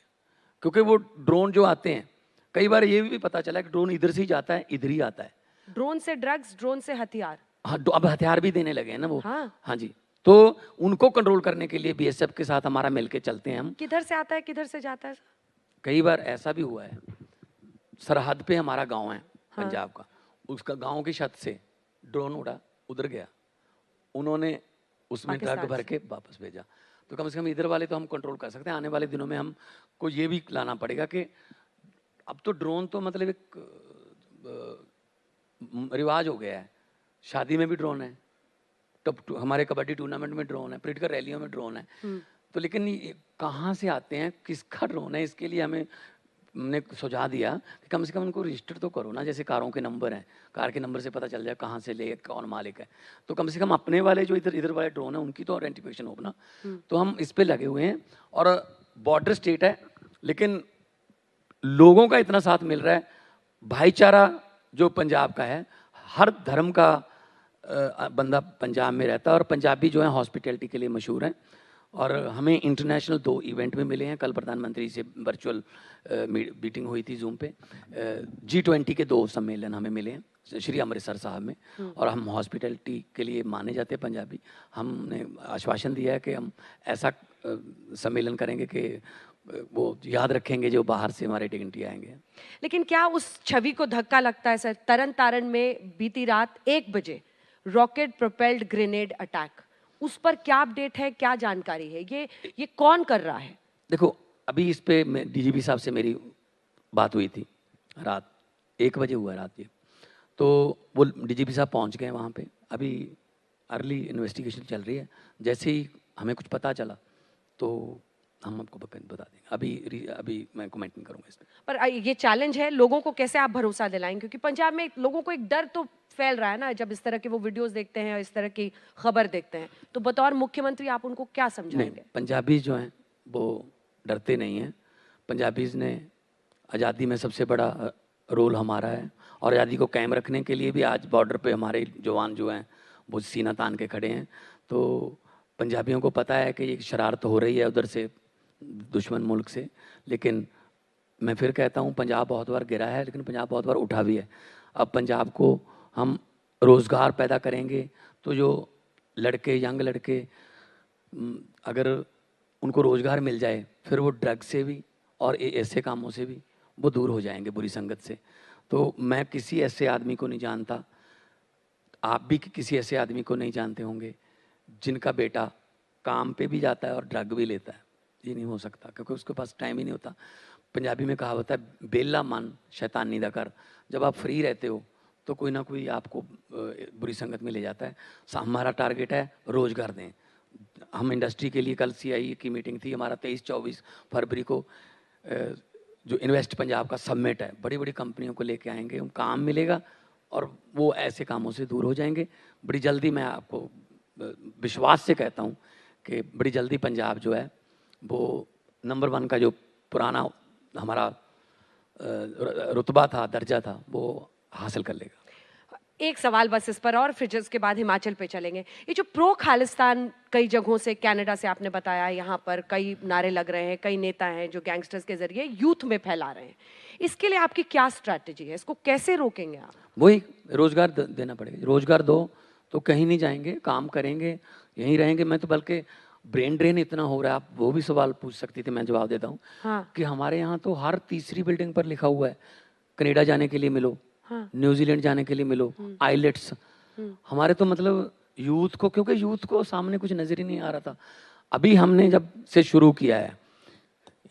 क्योंकि वो ड्रोन जो आते हैं, कई बार ये भी पता चला कि ड्रोन इधर से ही जाता है, इधर ही आता है।
ड्रोन से ड्रग्स, ड्रोन से हथियार।
हाँ, अब हथियार भी देने लगे हैं ना वो।
हाँ।
हाँ जी, तो उनको कंट्रोल करने के लिए बीएसएफ के साथ हमारा मिलके चलते हैं हम।
किधर से आता है, किधर से जाता है?
कई बार ऐसा भी हुआ है, सरहद पे हमारा गांव है
हाँ।
पंजाब का, उसका गांव की छत से ड्रोन उड़ा, उधर गया, उन्होंने उसमें ड्रग
पाकिस्तान
भर के वापस भेजा। तो कम से कम इधर वाले तो हम कंट्रोल कर सकते हैं। आने वाले दिनों में हमको ये भी लाना पड़ेगा कि अब तो ड्रोन तो मतलब एक रिवाज हो गया है। शादी में भी ड्रोन है, तब हमारे कबड्डी टूर्नामेंट में ड्रोन है, पॉलिटिकल रैलियों में ड्रोन है। तो लेकिन ये कहाँ से आते हैं, किसका ड्रोन है, इसके लिए हमने सुझाव दिया कि कम से कम उनको रजिस्टर तो करो ना। जैसे कारों के नंबर हैं, कार के नंबर से पता चल जाए कहाँ से ले, कौन मालिक है। तो कम से कम अपने वाले जो इधर वाले ड्रोन है उनकी तो आइडेंटिफिकेशन हो ना। तो हम इस पे लगे हुए हैं। और बॉर्डर स्टेट है, लेकिन लोगों का इतना साथ मिल रहा है, भाईचारा जो पंजाब का है, हर धर्म का बंदा पंजाब में रहता है। और पंजाबी जो है हॉस्पिटैलिटी के लिए मशहूर हैं। और हमें इंटरनेशनल 2 इवेंट में मिले हैं। कल प्रधानमंत्री से वर्चुअल मीटिंग हुई थी जूम पे। G20 के 2 सम्मेलन हमें मिले हैं श्री अमृतसर साहब में। और हम हॉस्पिटैलिटी के लिए माने जाते हैं पंजाबी। हमने आश्वासन दिया है कि हम ऐसा सम्मेलन करेंगे कि वो याद रखेंगे जो बाहर से हमारे डिग्निटी आएंगे।
लेकिन क्या उस छवि को धक्का लगता है सर? तरन तारण में बीती रात 1 बजे रॉकेट प्रोपेल्ड ग्रेनेड अटैक, उस पर क्या अपडेट है, क्या जानकारी है? ये कौन कर रहा है?
देखो, अभी इस पे डीजीपी साहब से मेरी बात हुई थी, रात 1 बजे हुआ रात ये। तो वो डीजीपी साहब पहुंच गए वहाँ पे। अभी अर्ली इन्वेस्टिगेशन चल रही है। जैसे ही हमें कुछ पता चला तो हम आपको बता देंगे। अभी मैं कमेंट नहीं करूँगा इस पे।
पर ये चैलेंज है, लोगों को कैसे आप भरोसा दिलाएंगे, क्योंकि पंजाब में लोगों को एक डर तो फैल रहा है ना, जब इस तरह के वो वीडियोस देखते हैं, इस तरह की खबर देखते हैं, तो बतौर मुख्यमंत्री आप उनको क्या
नहीं,
समझाएंगे?
पंजाबीज जो हैं वो डरते नहीं हैं। पंजाबीज ने आज़ादी में सबसे बड़ा रोल हमारा है, और आज़ादी को कायम रखने के लिए भी आज बॉर्डर पे हमारे जवान जो हैं वो सीना तान के खड़े हैं। तो पंजाबियों को पता है कि ये शरारत हो रही है उधर से, दुश्मन मुल्क से, लेकिन मैं फिर कहता हूँ पंजाब बहुत बार गिरा है, लेकिन पंजाब बहुत बार उठा भी है। अब पंजाब को हम रोज़गार पैदा करेंगे तो जो लड़के, यंग लड़के, अगर उनको रोज़गार मिल जाए, फिर वो ड्रग से भी और ऐसे कामों से भी वो दूर हो जाएंगे, बुरी संगत से। तो मैं किसी ऐसे आदमी को नहीं जानता, आप भी किसी ऐसे आदमी को नहीं जानते होंगे जिनका बेटा काम पे भी जाता है और ड्रग भी लेता है। ये नहीं हो सकता, क्योंकि उसके पास टाइम ही नहीं होता। पंजाबी में कहावत है, बेला मन शैतानी दा कर। जब आप फ्री रहते हो तो कोई ना कोई आपको बुरी संगत में ले जाता है। हमारा टारगेट है रोज़गार दें। हम इंडस्ट्री के लिए, कल CIE की मीटिंग थी हमारा 23-24 फरवरी को, जो इन्वेस्ट पंजाब का समिट है, बड़ी बड़ी कंपनियों को लेके आएंगे, उनको काम मिलेगा और वो ऐसे कामों से दूर हो जाएंगे। बड़ी जल्दी, मैं आपको विश्वास से कहता हूँ कि बड़ी जल्दी पंजाब जो है वो नंबर 1 का जो पुराना हमारा रुतबा था, दर्जा था, वो हासिल कर लेगा।
एक सवाल बस इस पर, और फिर इसके बाद हिमाचल पे चलेंगे। ये जो प्रो खालिस्तान कई जगहों से, कनाडा से आपने बताया, यहाँ पर कई नारे लग रहे हैं, कई नेता हैं जो गैंगस्टर्स के जरिए यूथ में फैला रहे हैं, इसके लिए आपकी क्या स्ट्रैटेजी है? इसको कैसे रोकेंगे आप?
वही रोज़गार देना पड़ेगा। रोज़गार दो तो कहीं नहीं जाएंगे, काम करेंगे, यहीं रहेंगे। मैं तो बल्कि ब्रेन ड्रेन इतना हो रहा है, आप वो भी सवाल पूछ सकती थी, मैं जवाब देता हूँ।
हाँ।
कि हमारे यहाँ तो हर तीसरी बिल्डिंग पर लिखा हुआ है कनाडा जाने के लिए मिलो,
हाँ।
न्यूजीलैंड जाने के लिए मिलो, आइलेट्स। हमारे तो मतलब यूथ को, क्योंकि यूथ को सामने कुछ नज़र ही नहीं आ रहा था। अभी हमने जब से शुरू किया है,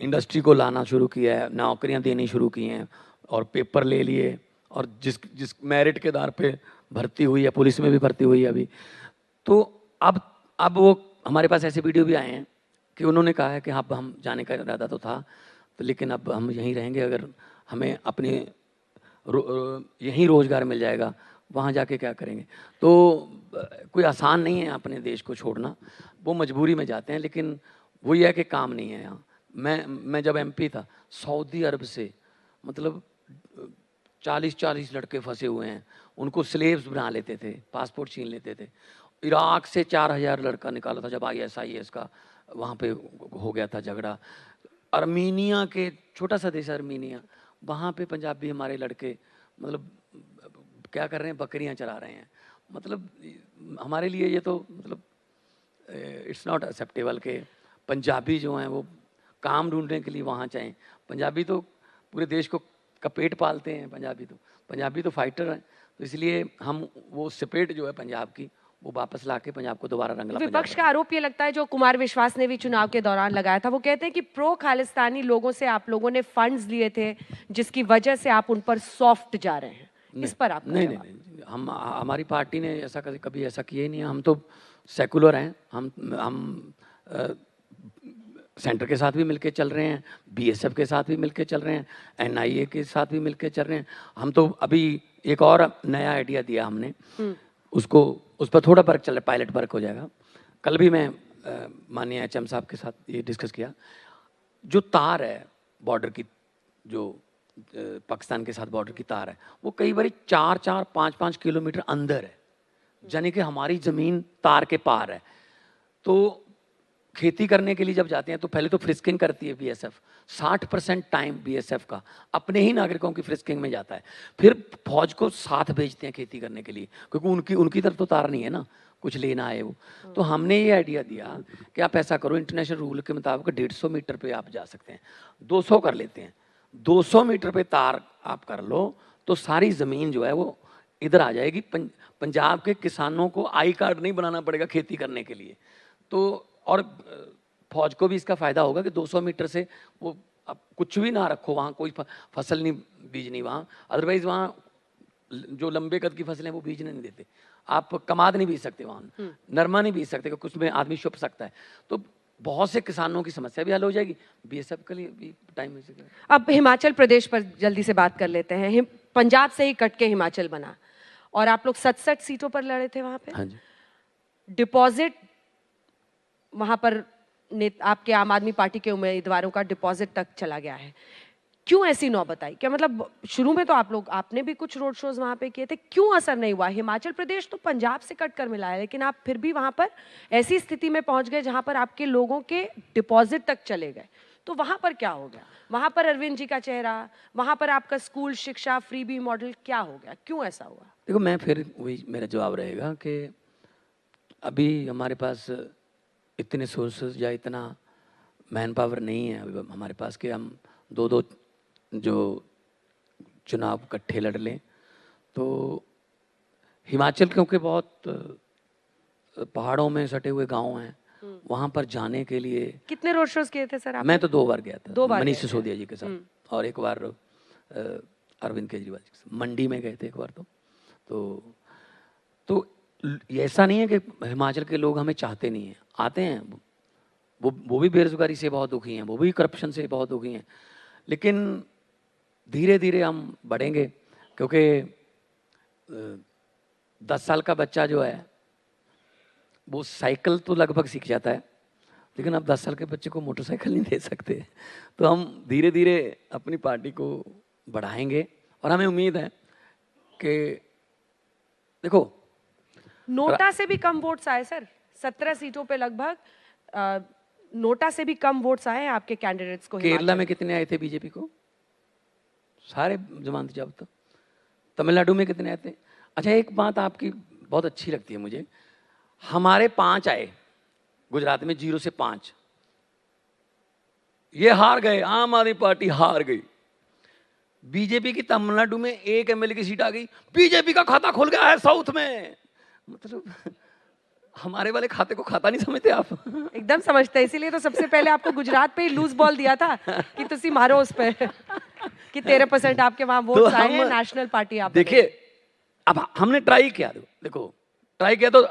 इंडस्ट्री को लाना शुरू किया है, नौकरियां देनी शुरू की हैं और पेपर ले लिए, और जिस मेरिट के आधार पे भर्ती हुई है, पुलिस में भी भर्ती हुई है अभी। तो अब वो हमारे पास ऐसे वीडियो भी आए हैं कि उन्होंने कहा है कि हाँ, हम जाने का इरादा तो था, तो लेकिन अब हम यहीं रहेंगे। अगर हमें अपने यहीं रोज़गार मिल जाएगा, वहाँ जाके क्या करेंगे? तो कोई आसान नहीं है अपने देश को छोड़ना, वो मजबूरी में जाते हैं, लेकिन वही है कि काम नहीं है यहाँ। मैं जब MP था, सऊदी अरब से मतलब 40-40 लड़के फंसे हुए हैं, उनको स्लेव्स बना लेते थे, पासपोर्ट छीन लेते थे। इराक से 4000 लड़का निकाला था जब ISIS का वहाँ पे हो गया था झगड़ा। अर्मीनिया के, छोटा सा देश अर्मीनिया, वहाँ पे पंजाबी हमारे लड़के मतलब क्या कर रहे हैं, बकरियां चरा रहे हैं। मतलब हमारे लिए ये तो मतलब इट्स नॉट एक्सेप्टेबल कि पंजाबी जो हैं वो काम ढूंढने के लिए वहाँ जाएं। पंजाबी तो पूरे देश को का पेट पालते हैं, पंजाबी तो फाइटर हैं। तो इसलिए हम वो स्पिरिट जो है पंजाब की, वो वापस लाके पंजाब को दोबारा रंगला।
विपक्ष का आरोप ये लगता है, जो कुमार विश्वास ने भी चुनाव के दौरान लगाया था, वो कहते हैं कि प्रो खालिस्तानी लोगों से आप लोगों ने फंड्स लिए थे, जिसकी वजह से आप उन पर सॉफ्ट जा रहे हैं। इस पर आप
नहीं, हमारी पार्टी ने ऐसा कभी ऐसा किया ही नहीं है। हम तो सेकुलर हैं, हम सेंटर के साथ भी मिलके चल रहे हैं, BSF के साथ भी मिलके चल रहे हैं, NIA के साथ भी मिलके चल रहे हैं। हम तो अभी एक और नया आइडिया दिया हमने, उसको उस पर थोड़ा वर्क चल रहा है, पायलट वर्क हो जाएगा। कल भी मैं माननीय HM साहब के साथ ये डिस्कस किया। जो तार है बॉर्डर की, जो पाकिस्तान के साथ बॉर्डर की तार है, वो कई बार 4-4, 5-5 किलोमीटर अंदर है, यानी कि हमारी ज़मीन तार के पार है। तो खेती करने के लिए जब जाते हैं तो पहले तो फ्रिस्किंग करती है BSF। 60% टाइम BSF का अपने ही नागरिकों की फ्रिस्किंग में जाता है। फिर फौज को साथ भेजते हैं खेती करने के लिए, क्योंकि उनकी तरफ तो तार नहीं है ना, कुछ लेना है वो। तो हमने ये आइडिया दिया कि आप ऐसा करो, इंटरनेशनल रूल के मुताबिक 150 मीटर पे आप जा सकते हैं, 200 कर लेते हैं। 200 मीटर पे तार आप कर लो तो सारी ज़मीन जो है वो इधर आ जाएगी। पंजाब के किसानों को आई कार्ड नहीं बनाना पड़ेगा खेती करने के लिए। तो और फौज को भी इसका फ़ायदा होगा कि 200 मीटर से वो अब कुछ भी ना रखो वहाँ, कोई फसल नहीं बीजनी वहाँ। अदरवाइज़ वहाँ जो लंबे कद की फसलें वो बीजने नहीं देते। आप कमाद नहीं बीज सकते वहाँ, नरमा नहीं बीज सकते, क्योंकि उसमें आदमी छुप सकता है। तो बहुत से किसानों की समस्या भी हल हो जाएगी, बीएसएफ के लिए भी टाइम मिल सकेगा।
अब हिमाचल प्रदेश पर जल्दी से बात कर लेते हैं। पंजाब से ही कट के हिमाचल बना और आप लोग 67 सीटों पर लड़े थे वहां पे।
हाँ जी।
डिपॉजिट वहां पर आपके आम आदमी पार्टी के उम्मीदवारों का डिपॉजिट तक चला गया है। क्यों ऐसी नौबत आई? क्या मतलब शुरू में तो आपने भी कुछ रोड शोज वहां पे किए थे, क्यों असर नहीं हुआ? हिमाचल प्रदेश तो पंजाब से कट कर मिला है, लेकिन आप फिर भी वहां पर ऐसी स्थिति में पहुंच गए जहां पर आपके लोगों के डिपॉजिट तक चले गए। तो वहां पर क्या हो गया? वहां पर अरविंद जी का चेहरा, वहां पर आपका स्कूल शिक्षा फ्रीबी मॉडल, क्या हो गया? क्यों ऐसा हुआ?
देखो, मैं फिर वही मेरा जवाब रहेगा कि अभी हमारे पास इतने सोर्सेज या इतना मैन पावर नहीं है अभी हमारे पास कि हम दो जो चुनाव इकट्ठे लड़ लें। तो हिमाचल क्योंकि बहुत पहाड़ों में सटे हुए गांव हैं, वहां पर जाने के लिए
कितने रोड शोज किए थे सर आप?
मैं तो 2 बार गया था,
2 बार
मनीष
गए थे।
सिसोदिया जी के साथ, और एक बार अरविंद केजरीवाल जी के साथ मंडी में गए थे एक बार। तो ऐसा नहीं है कि हिमाचल के लोग हमें चाहते नहीं हैं, आते हैं। वो भी बेरोजगारी से बहुत दुखी हैं, वो भी करप्शन से बहुत दुखी हैं, लेकिन धीरे धीरे हम बढ़ेंगे। क्योंकि 10 साल का बच्चा जो है वो साइकिल तो लगभग सीख जाता है, लेकिन अब 10 साल के बच्चे को मोटरसाइकिल नहीं दे सकते। तो हम धीरे धीरे अपनी पार्टी को बढ़ाएंगे और हमें उम्मीद है कि देखो,
नोटा से भी कम वोट्स आए सर, 17 सीटों पे लगभग नोटा से भी कम वोट्स आए आपके कैंडिडेट्स को।
केरला में कितने आए थे बीजेपी को? सारे जमानती जब्त। तमिलनाडु में कितने आए थे? अच्छा, एक बात आपकी बहुत अच्छी लगती है मुझे, हमारे 5 आए गुजरात में, 0 से 5। ये हार गए, आम आदमी पार्टी हार गई। बीजेपी की तमिलनाडु में 1 एमएलए की सीट आ गई, बीजेपी का खाता खुल गया है साउथ में। मतलब हमारे वाले खाते को खाता नहीं समझते आप?
एकदम समझते हैं, इसीलिए तो सबसे पहले आपको गुजरात पे ही लूज बॉल दिया था कि तुसी मारो उस पे कि 13% आपके वहां वोट्स आए हैं, नेशनल पार्टी आप
देखिए, अब हमने ट्राई किया। देखो, ट्राई किया तो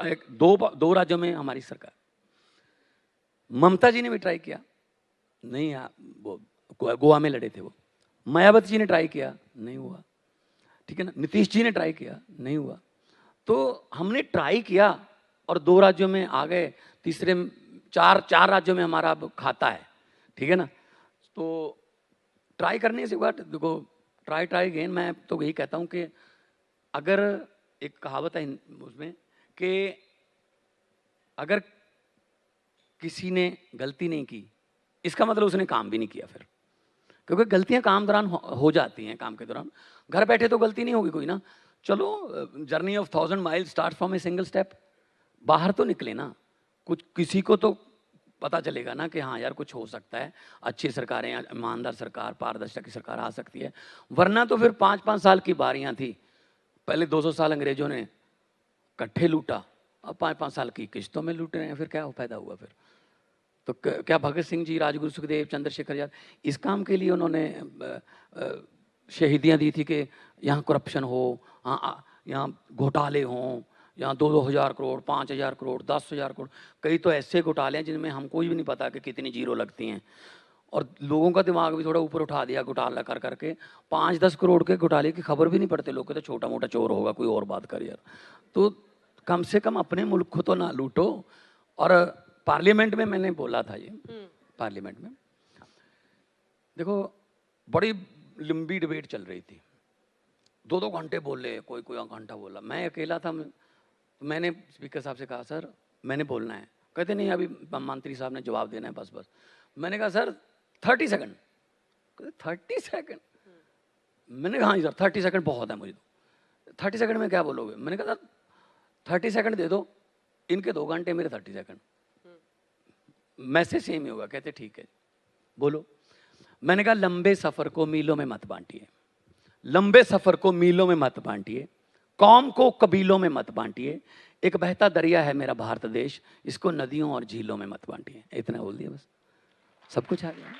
दो राज्यों में हमारी सरकार, ममता जी ने भी ट्राई किया, नहीं वो गोवा में लड़े थे वो। मायावती जी ने ट्राई किया, नहीं हुआ, ठीक है ना। नीतीश जी ने ट्राई किया, नहीं हुआ। तो हमने ट्राई किया और 2 राज्यों में आ गए, तीसरे 4 राज्यों में हमारा अब खाता है, ठीक है ना। तो ट्राई करने से बात, देखो, ट्राई अगेन। मैं तो यही कहता हूँ कि अगर एक कहावत है उसमें कि अगर किसी ने गलती नहीं की, इसका मतलब उसने काम भी नहीं किया फिर, क्योंकि गलतियां काम दौरान हो जाती हैं। काम के दौरान घर बैठे तो गलती नहीं होगी कोई ना। चलो, journey of 1000 mile start from a single step. बाहर तो निकले ना, कुछ किसी को तो पता चलेगा ना कि हाँ यार, कुछ हो सकता है, अच्छी सरकारें, ईमानदार सरकार, पारदर्शिता की सरकार आ सकती है। वरना तो फिर 5-5 साल की बारियां थी। पहले 200 साल अंग्रेजों ने इकट्ठे लूटा, अब 5-5 साल की किश्तों में लूट रहे हैं। फिर क्या फायदा हुआ फिर? तो क्या भगत सिंह जी, राजगुरु सुखदेव, चंद्रशेखर आजाद इस काम के लिए उन्होंने शहीदियाँ दी थी कि यहाँ करप्शन हो, यहाँ घोटाले हों, यहाँ 2-2 हज़ार करोड़, 5,000 करोड़, 10,000 करोड़। कई तो ऐसे घोटाले हैं जिनमें हमको भी नहीं पता कि कितनी जीरो लगती हैं, और लोगों का दिमाग भी थोड़ा ऊपर उठा दिया घोटाला कर करके। 5-10 करोड़ के घोटाले की खबर भी नहीं पड़ते लोग, तो छोटा मोटा चोर होगा, कोई और बात कर यार। तो कम से कम अपने मुल्क को तो ना लूटो। और पार्लियामेंट में मैंने बोला था, ये पार्लियामेंट में देखो, बड़ी लंबी डिबेट चल रही थी, 2-2 घंटे बोले, कोई घंटा बोला। मैं अकेला था, मैंने स्पीकर साहब से कहा, सर मैंने बोलना है। कहते नहीं, अभी मंत्री साहब ने जवाब देना है, बस। मैंने कहा सर 30 सेकंड। कहते 30 सेकंड? मैंने कहा हाँ जी सर, 30 सेकंड बहुत है मुझे तो। 30 सेकंड में क्या बोलोगे? मैंने कहा सर 30 सेकंड दे दो, इनके 2 घंटे, मेरे 30 सेकंड, मैसेज सेम ही होगा। कहते ठीक है, बोलो। मैंने कहा लंबे सफर को मीलों में मत बांटिए, लंबे सफर को मीलों में मत बांटिए, कौम को कबीलों में मत बांटिए, एक बहता दरिया है मेरा भारत देश, इसको नदियों और झीलों में मत बांटिए। इतना बोल दिया, बस सब कुछ आ गया।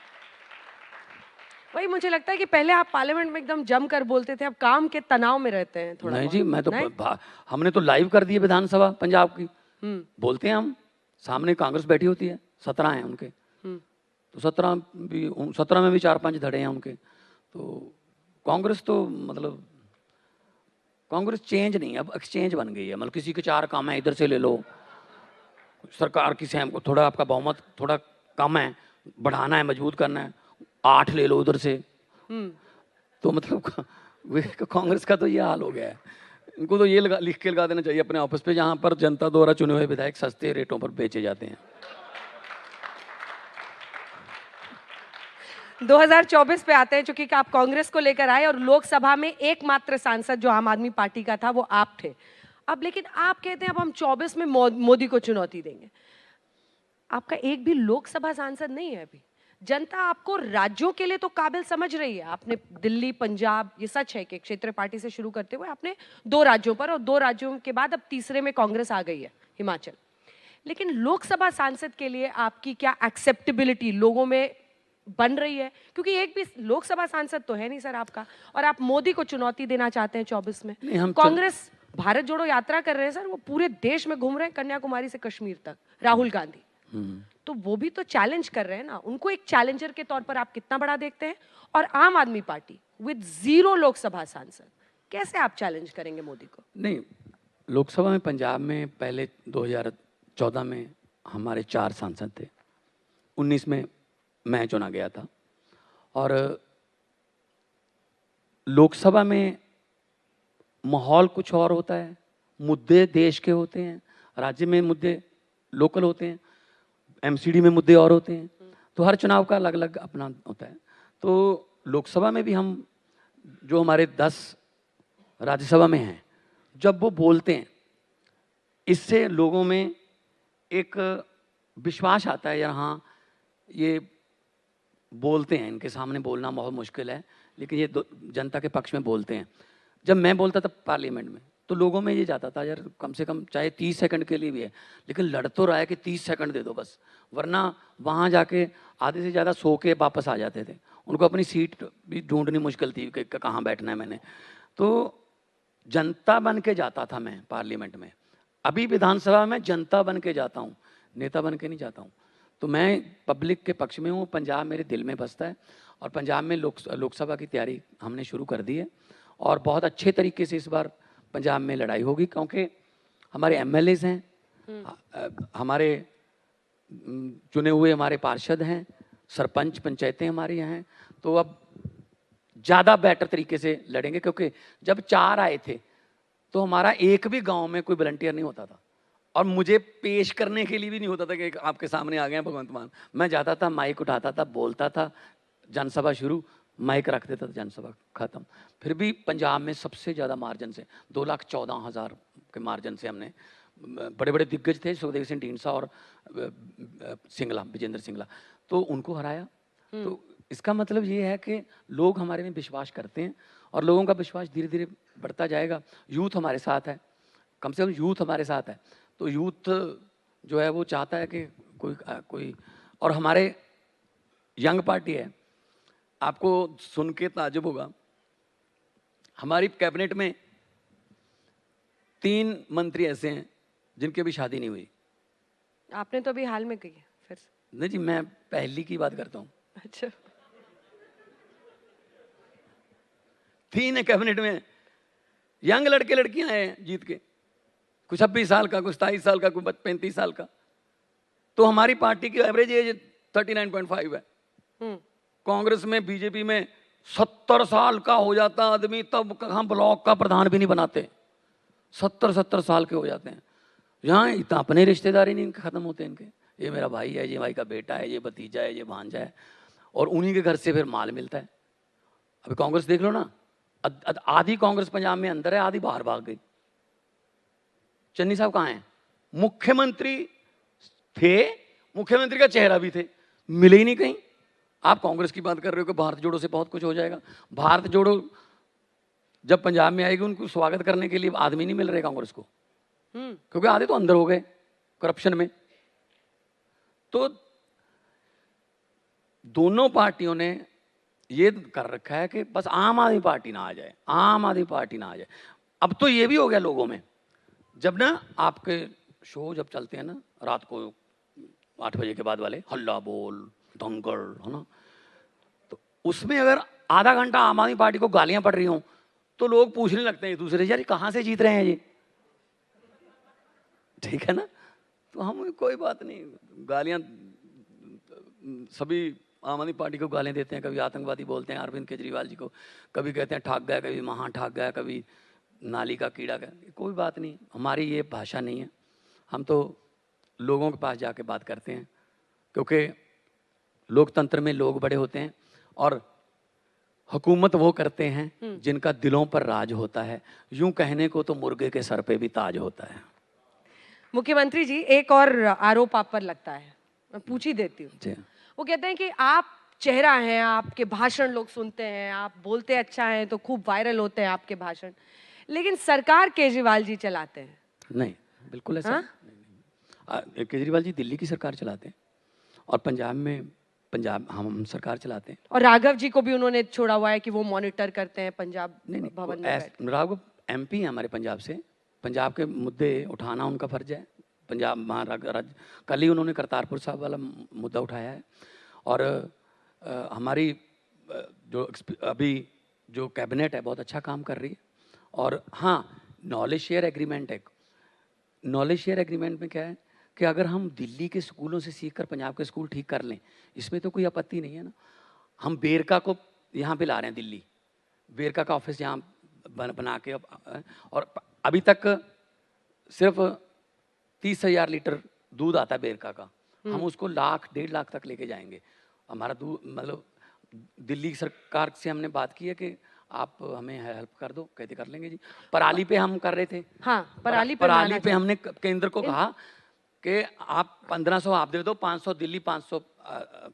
वही मुझे लगता है कि पहले आप पार्लियामेंट में एकदम जम कर बोलते थे, अब काम के तनाव में रहते हैं थोड़ा।
नहीं जी, मैं तो हमने तो लाइव कर दी है विधानसभा पंजाब की। बोलते हैं हम, सामने कांग्रेस बैठी होती है, 17 हैं उनके, तो 17 में भी 4-5 धड़े हैं उनके। तो कांग्रेस तो मतलब कांग्रेस चेंज नहीं है, अब एक्सचेंज बन गई है। मतलब किसी के 4 काम है, इधर से ले लो, सरकार की सेम को थोड़ा आपका बहुमत थोड़ा कम है, बढ़ाना है, मजबूत करना है, 8 ले लो उधर से। तो मतलब कांग्रेस का तो ये हाल हो गया है। इनको तो ये लिख के लगा देना चाहिए अपने ऑफिस पे, जहां पर जनता द्वारा चुने हुए विधायक सस्ते रेटों पर बेचे जाते हैं।
2024 पे आते हैं, चूंकि आप कांग्रेस को लेकर आए और लोकसभा में एकमात्र सांसद जो आम आदमी पार्टी का था वो आप थे। अब लेकिन आप कहते हैं अब हम 24 में मोदी को चुनौती देंगे। आपका एक भी लोकसभा सांसद नहीं है अभी। जनता आपको राज्यों के लिए तो काबिल समझ रही है। आपने दिल्ली, पंजाब, ये सच है कि क्षेत्रीय पार्टी से शुरू करते हुए आपने 2 राज्यों पर, और 2 राज्यों के बाद अब तीसरे में कांग्रेस आ गई है, हिमाचल। लेकिन लोकसभा सांसद के लिए आपकी क्या एक्सेप्टेबिलिटी लोगों में बन रही है? क्योंकि एक भी लोकसभा सांसद तो है नहीं सर आपका, और आप मोदी को चुनौती देना चाहते हैं 24 में। कांग्रेस भारत जोड़ो यात्रा कर रहे हैं सर, वो पूरे देश में घूम रहे हैं, कन्याकुमारी से कश्मीर तक, राहुल गांधी। तो वो भी तो चैलेंज कर रहे हैं ना, उनको एक चैलेंजर के तौर पर आप कितना बड़ा देखते हैं? और आम आदमी पार्टी विद 0 लोकसभा सांसद, कैसे आप चैलेंज करेंगे मोदी को?
नहीं, लोकसभा में पंजाब में पहले 2014 में हमारे 4 सांसद थे, 19 में मैं चुना गया था। और लोकसभा में माहौल कुछ और होता है, मुद्दे देश के होते हैं, राज्य में मुद्दे लोकल होते हैं, एमसीडी में मुद्दे और होते हैं। तो हर चुनाव का अलग अलग अपना होता है। तो लोकसभा में भी हम जो हमारे 10 राज्यसभा में हैं, जब वो बोलते हैं, इससे लोगों में एक विश्वास आता है, यार हाँ ये बोलते हैं, इनके सामने बोलना बहुत मुश्किल है, लेकिन ये जनता के पक्ष में बोलते हैं। जब मैं बोलता था पार्लियामेंट में, तो लोगों में ये जाता था, यार कम से कम चाहे 30 सेकंड के लिए भी है, लेकिन लड़ तो रहा है कि 30 सेकंड दे दो बस, वरना वहाँ जाके आधे से ज़्यादा सो के वापस आ जाते थे। उनको अपनी सीट भी ढूंढनी मुश्किल थी कि कहाँ बैठना है मैंने। तो जनता बन के जाता था मैं पार्लियामेंट में। अभी विधानसभा में जनता बन के जाता हूँ, नेता बन के नहीं जाता हूँ। तो मैं पब्लिक के पक्ष में हूँ। पंजाब मेरे दिल में बसता है, और पंजाब में लोकसभा की तैयारी हमने शुरू कर दी है, और बहुत अच्छे तरीके से इस बार पंजाब में लड़ाई होगी, क्योंकि हमारे एमएलएज हैं, हमारे चुने हुए हमारे पार्षद हैं, सरपंच पंचायतें हमारी यहाँ हैं। तो अब ज़्यादा बेटर तरीके से लड़ेंगे, क्योंकि जब 4 आए थे तो हमारा एक भी गांव में कोई वॉलंटियर नहीं होता था, और मुझे पेश करने के लिए भी नहीं होता था कि आपके सामने आ गए हैं भगवंत मान। मैं जाता था, माइक उठाता था, बोलता था, जनसभा शुरू, माइक रख देता था, जनसभा खत्म। फिर भी पंजाब में सबसे ज़्यादा मार्जिन से 2,14,000 के मार्जिन से हमने, बड़े बड़े दिग्गज थे, सुखदेव सिंह ढींडसा और सिंगला, विजेंद्र सिंगला, तो उनको हराया। तो इसका मतलब ये है कि लोग हमारे में विश्वास करते हैं, और लोगों का विश्वास धीरे धीरे बढ़ता जाएगा। यूथ हमारे साथ है, कम से कम यूथ हमारे साथ है। तो यूथ जो है वो चाहता है कि कोई और हमारे यंग पार्टी है। आपको सुन के ताज्जुब होगा, हमारी कैबिनेट में 3 मंत्री ऐसे हैं जिनकी अभी शादी नहीं हुई।
आपने तो अभी हाल में की है फिर से?
नहीं जी, मैं पहली की बात करता हूँ।
अच्छा,
3 है कैबिनेट में, यंग लड़के लड़कियां हैं जीत के, कुछ 26 साल का, कुछ 27 साल का, कुछ 35 साल का। तो हमारी पार्टी की एवरेज एज 39.5 है। कांग्रेस में, बीजेपी में 70 साल का हो जाता आदमी तब हम ब्लॉक का प्रधान भी नहीं बनाते। 70 साल के हो जाते हैं। यहाँ इतना अपने रिश्तेदारी नहीं खत्म होते इनके, ये मेरा भाई है, ये भाई का बेटा है, ये भतीजा है, ये भांजा है, और उन्हीं के घर से फिर माल मिलता है। अभी कांग्रेस देख लो ना, आधी कांग्रेस पंजाब में अंदर है, आधी बाहर भाग गई। चन्नी साहब कहाँ हैं? मुख्यमंत्री थे, मुख्यमंत्री का चेहरा भी थे, मिले ही नहीं कहीं। आप कांग्रेस की बात कर रहे हो कि भारत जोड़ो से बहुत कुछ हो जाएगा। भारत जोड़ो जब पंजाब में आएगी, उनको स्वागत करने के लिए आदमी नहीं मिल रहे कांग्रेस को, क्योंकि आधे तो अंदर हो गए करप्शन में। तो दोनों पार्टियों ने ये कर रखा है कि बस आम आदमी पार्टी ना आ जाए, आम आदमी पार्टी ना आ जाए। अब तो ये भी हो गया लोगों में, जब ना आपके शो जब चलते हैं ना रात को, 8 बजे के बाद वाले, हल्ला बोल, दंगल, है ना। तो उसमें अगर आधा घंटा आम आदमी पार्टी को गालियां पड़ रही हों तो लोग पूछने लगते हैं एक दूसरे से, यार कहाँ से जीत रहे हैं ये, ठीक है ना। तो हम कोई बात नहीं, गालियां सभी आम आदमी पार्टी को गालियां देते हैं, कभी आतंकवादी बोलते हैं अरविंद केजरीवाल जी को, कभी कहते हैं ठग गया, कभी महा ठग गया, कभी नाली का कीड़ा गया। कोई बात नहीं, हमारी ये भाषा नहीं है। हम तो लोगों के पास जाके बात करते हैं, क्योंकि लोकतंत्र में लोग बड़े होते हैं और हुकूमत वो करते हैं जिनका दिलों पर राज होता है। यूं कहने को तो मुर्गे के सर पे भी ताज होता है।
मुख्यमंत्री जी, एक और आरोप आप पर लगता है, मैं पूछ ही देती हूँ।
जी।
वो कहते हैं कि आप चेहरा हैं, आपके भाषण लोग सुनते हैं, आप बोलते अच्छा हैं तो खूब वायरल होते हैं आपके भाषण, लेकिन सरकार केजरीवाल जी चलाते हैं।
नहीं, बिल्कुल ऐसा
हाँ?
नहीं। केजरीवाल जी दिल्ली की सरकार चलाते हैं और पंजाब में हम सरकार चलाते हैं।
और राघव जी को भी उन्होंने छोड़ा हुआ है कि वो मॉनिटर करते हैं पंजाब
नहीं
भवन में बैठ।
राघव MP है हमारे पंजाब से, पंजाब के मुद्दे उठाना उनका फर्ज है। पंजाब कल ही उन्होंने करतारपुर साहब वाला मुद्दा उठाया है और हमारी अभी जो कैबिनेट है बहुत अच्छा काम कर रही है। और हाँ, नॉलेज शेयर एग्रीमेंट है। नॉलेज शेयर एग्रीमेंट में क्या है कि अगर हम दिल्ली के स्कूलों से सीखकर पंजाब के स्कूल ठीक कर लें, इसमें तो कोई आपत्ति नहीं है ना। हम बेरका को यहाँ पे ला रहे हैं, दिल्ली बेरका का ऑफिस यहाँ बना के, और अभी तक सिर्फ 30,000 लीटर दूध आता है बेरका का, हम उसको 1,00,000-1.5 लाख तक लेके जाएंगे। हमारा दूध मतलब दिल्ली सरकार से हमने बात की है कि आप हमें हेल्प कर दो, कहते कर लेंगे जी। पराली पे हम कर रहे थे।
हाँ, पराली
पे हमने केंद्र को कहा कि आप 1500 आप दे दो, 500 दिल्ली, 500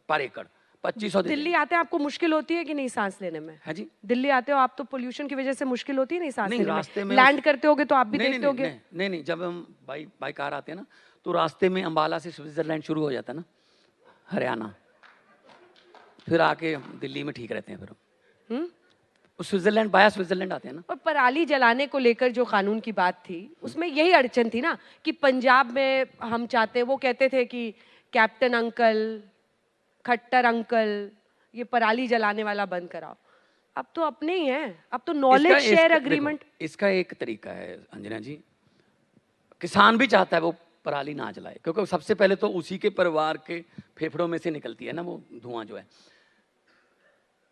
पर एकड़, 2500
दिल्ली आते हैं आपको मुश्किल होती है कि नहीं सांस लेने में?
है जी।
दिल्ली आते हो आप तो पोल्यूशन की वजह से मुश्किल होती है नहीं सांस
नहीं,
लेने
रास्ते में
लैंड करते होगे तो आप भी
नहीं,
देखते होगे।
नहीं, जब हम बाई कार आते हैं ना तो रास्ते में अंबाला से स्विट्जरलैंड शुरू हो जाता है ना, हरियाणा, फिर आके दिल्ली में ठीक रहते हैं। फिर स्विट्जरलैंड बाया स्विट्जरलैंड आते हैं ना।
और पराली जलाने को लेकर जो कानून की बात थी उसमें यही अड़चन थी ना कि पंजाब में हम चाहते, वो कहते थे कि कैप्टन अंकल, खट्टर अंकल, ये पराली जलाने वाला बंद कराओ। अब तो अपने ही हैं, अब तो नॉलेज शेयर एग्रीमेंट।
इसका एक तरीका है अंजना जी, किसान भी चाहता है वो पराली ना जलाए, क्योंकि सबसे पहले तो उसी के परिवार के फेफड़ों में से निकलती है ना वो धुआं जो है।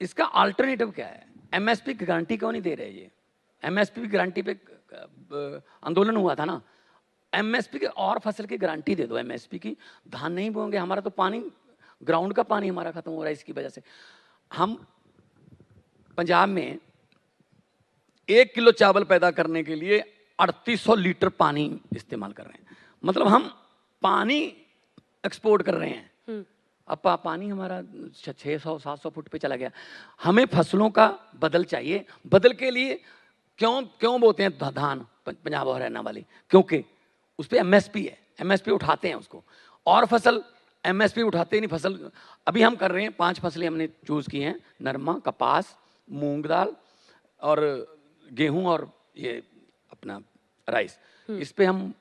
इसका अल्टरनेटिव क्या है? MSP की गारंटी क्यों नहीं दे रहे? ये MSP की गारंटी पे आंदोलन हुआ था ना। MSP के और फसल की गारंटी दे दो। MSP की, धान नहीं बोएंगे, हमारा तो पानी, ग्राउंड का पानी हमारा खत्म हो रहा है इसकी वजह से। हम पंजाब में 1 किलो चावल पैदा करने के लिए 3800 लीटर पानी इस्तेमाल कर रहे हैं। मतलब हम पानी एक्सपोर्ट कर रहे हैं। अब पानी हमारा 600-700 फुट पे चला गया। हमें फसलों का बदल चाहिए। बदल के लिए क्यों बोते हैं धान पंजाब और हरियाणा वाले? क्योंकि उस पर MSP है, MSP उठाते हैं उसको। और फसल MSP उठाते नहीं। फसल अभी हम कर रहे हैं, 5 फसलें हमने चूज की हैं, नरमा, कपास, मूंग दाल और गेहूं और ये अपना राइस। इस पे हम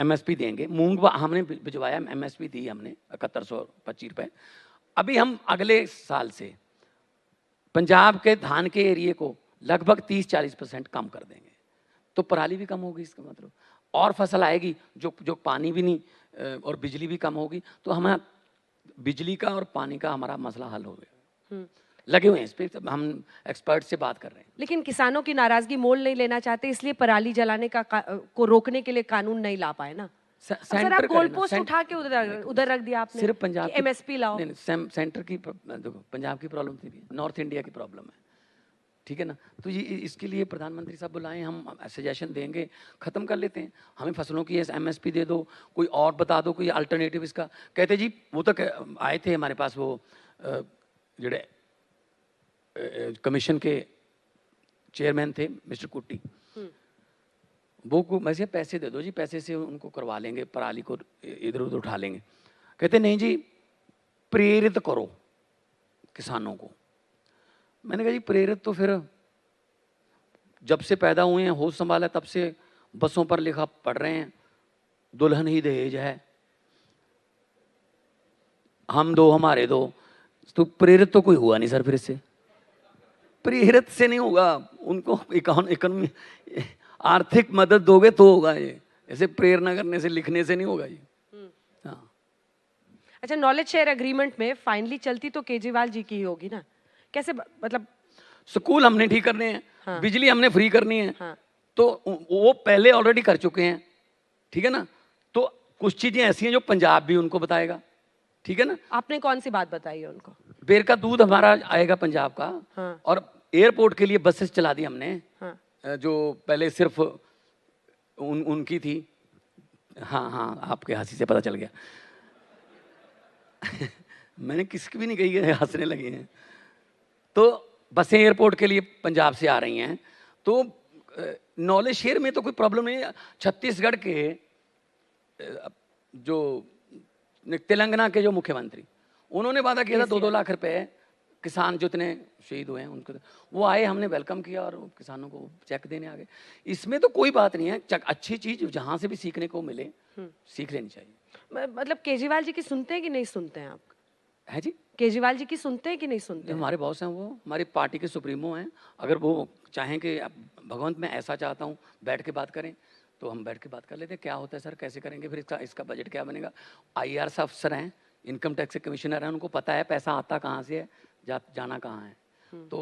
MSP देंगे। मूंग हमने भिजवाया, MSP दी हमने 7125 रुपए। अभी हम अगले साल से पंजाब के धान के एरिए को लगभग 30-40% कम कर देंगे, तो पराली भी कम होगी। इसका मतलब और फसल आएगी जो पानी भी नहीं और बिजली भी कम होगी, तो हमें बिजली का और पानी का हमारा मसला हल हो गया। लगे हुए हैं इस पे, हम एक्सपर्ट से बात कर रहे हैं।
लेकिन किसानों की नाराजगी मोल नहीं लेना चाहते, इसलिए पराली जलाने को रोकने के लिए कानून नहीं ला पाए ना। सर आप गोल पोस्ट उठा के उधर रख दिया आपने,
सिर्फ पंजाब की
MSP लाओ।
नहीं, सेंटर की देखो, पंजाब की प्रॉब्लम थी, नॉर्थ इंडिया की प्रॉब्लम है, ठीक है ना। तो ये इसके लिए प्रधानमंत्री साहब बुलाएं, हम सजेशन देंगे, खत्म कर लेते हैं। हमें फसलों की MSP दे दो, कोई और बता दो कोई अल्टरनेटिव इसका। कहते जी वो तो आए थे हमारे पास, वो जोड़े कमीशन के चेयरमैन थे मिस्टर कुट्टी, वो को वैसे पैसे दे दो जी, पैसे से उनको करवा लेंगे, पराली को इधर उधर उठा लेंगे। कहते नहीं जी, प्रेरित करो किसानों को। मैंने कहा जी प्रेरित तो फिर जब से पैदा हुए हैं, होश संभाला तब से बसों पर लिखा पढ़ रहे हैं, दुल्हन ही दहेज है। हम दो हमारे दो, तो प्रेरित तो कोई हुआ नहीं सर। फिर इससे प्रेरित से नहीं होगा, उनको इकोनॉमी आर्थिक मदद दोगे तो होगा ये, ऐसे प्रेरणा करने से लिखने से नहीं होगा ये। हाँ,
अच्छा, नॉलेज शेयर एग्रीमेंट में फाइनली चलती तो केजरीवाल जी की ही होगी ना? कैसे मतलब?
स्कूल हमने ठीक करने हैं,
हाँ।
बिजली हमने फ्री करनी है,
हाँ।
तो वो पहले ऑलरेडी कर चुके हैं, ठीक है ना। तो कुछ चीजें ऐसी हैं जो पंजाब भी उनको बताएगा, ठीक है ना।
आपने कौन सी बात बताई है उनको?
बेर का दूध हमारा आएगा पंजाब का।
हाँ।
और एयरपोर्ट के लिए बसेस चला दी हमने,
हाँ।
जो पहले सिर्फ उनकी थी। हाँ हाँ, आपके हंसी से पता चल गया। मैंने किसकी भी नहीं कही है, हंसने लगे हैं। तो बसें एयरपोर्ट के लिए पंजाब से आ रही हैं, तो नॉलेज शेयर में तो कोई प्रॉब्लम नहीं है। छत्तीसगढ़ के जो तेलंगाना के जो मुख्यमंत्री, उन्होंने वादा किया था 2-2 लाख रुपए किसान जो इतने शहीद हुए हैं उनको, वो आए, हमने वेलकम किया और किसानों को चेक देने आ गए। इसमें तो कोई बात नहीं है, अच्छी चीज जहां से भी सीखने को मिले सीख लेनी चाहिए।
मतलब केजरीवाल जी की सुनते हैं कि नहीं सुनते हैं आप?
है जी,
केजरीवाल जी की सुनते हैं कि नहीं सुनते
जो
हैं?
हमारे बॉस हैं वो हमारी पार्टी के सुप्रीमो हैं। अगर वो चाहें कि अब भगवंत मैं ऐसा चाहता हूँ, बैठ के बात करें, तो हम बैठ के बात कर लेते हैं। क्या होता है सर, कैसे करेंगे, फिर इसका बजट क्या बनेगा। IARS अफसर हैं, इनकम टैक्स के कमिश्नर हैं, उनको पता है पैसा आता कहाँ से है, जाना कहाँ है। तो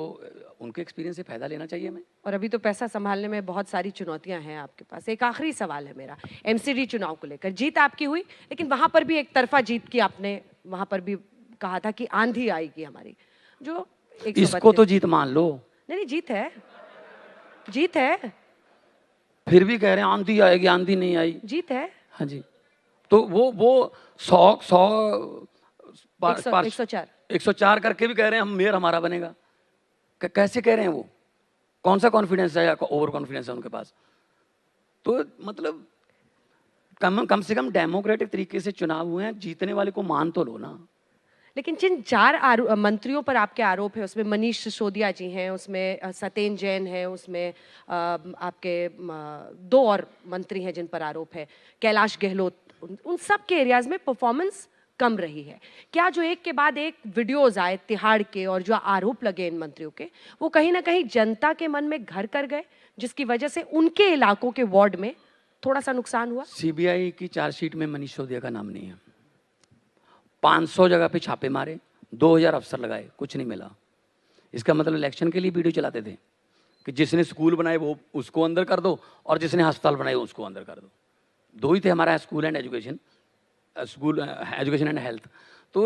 उनके एक्सपीरियंस से फायदा लेना चाहिए हमें।
और अभी तो पैसा संभालने में बहुत सारी चुनौतियां हैं आपके पास। एक आखिरी सवाल है मेरा, MCD चुनाव को लेकर। जीत आपकी हुई, लेकिन वहां पर भी एक तरफा जीत की आपने वहां पर भी कहा था कि आंधी आएगी हमारी, जो 132।
इसको तो जीत मान लो।
नहीं नहीं, जीत है, जीत है,
फिर भी कह रहे हैं आंधी आएगी, आंधी नहीं आई।
जीत है।
हाँ जी, तो वो 104 करके भी कह रहे हैं हम, मेयर हमारा बनेगा। कैसे कह रहे हैं वो, कौन सा कॉन्फिडेंस है या ओवर कॉन्फिडेंस है उनके पास। तो मतलब कम से कम डेमोक्रेटिक तरीके से चुनाव हुए हैं, जीतने वाले को मान तो लो ना।
लेकिन जिन 4 मंत्रियों पर आपके आरोप है, उसमें मनीष सिसोदिया जी हैं, उसमें सत्येंद्र जैन है, उसमें आपके 2 और मंत्री हैं जिन पर आरोप है, कैलाश गहलोत, उन सब के एरियाज में परफॉर्मेंस कम रही है। क्या जो एक के बाद एक वीडियोज आए तिहाड़ के और जो आरोप लगे इन मंत्रियों के, वो कहीं ना कहीं जनता के मन में घर कर गए, जिसकी वजह से उनके इलाकों के वार्ड में थोड़ा सा नुकसान हुआ?
CBI की चार्जशीट में मनीष सिसोदिया का नाम नहीं है। 500 जगह पे छापे मारे, 2000 अफसर लगाए, कुछ नहीं मिला। इसका मतलब इलेक्शन के लिए वीडियो चलाते थे कि जिसने स्कूल बनाए वो उसको अंदर कर दो, और जिसने अस्पताल बनाए उसको अंदर कर दो। 2 ही थे हमारा, school and education, school education and health. तो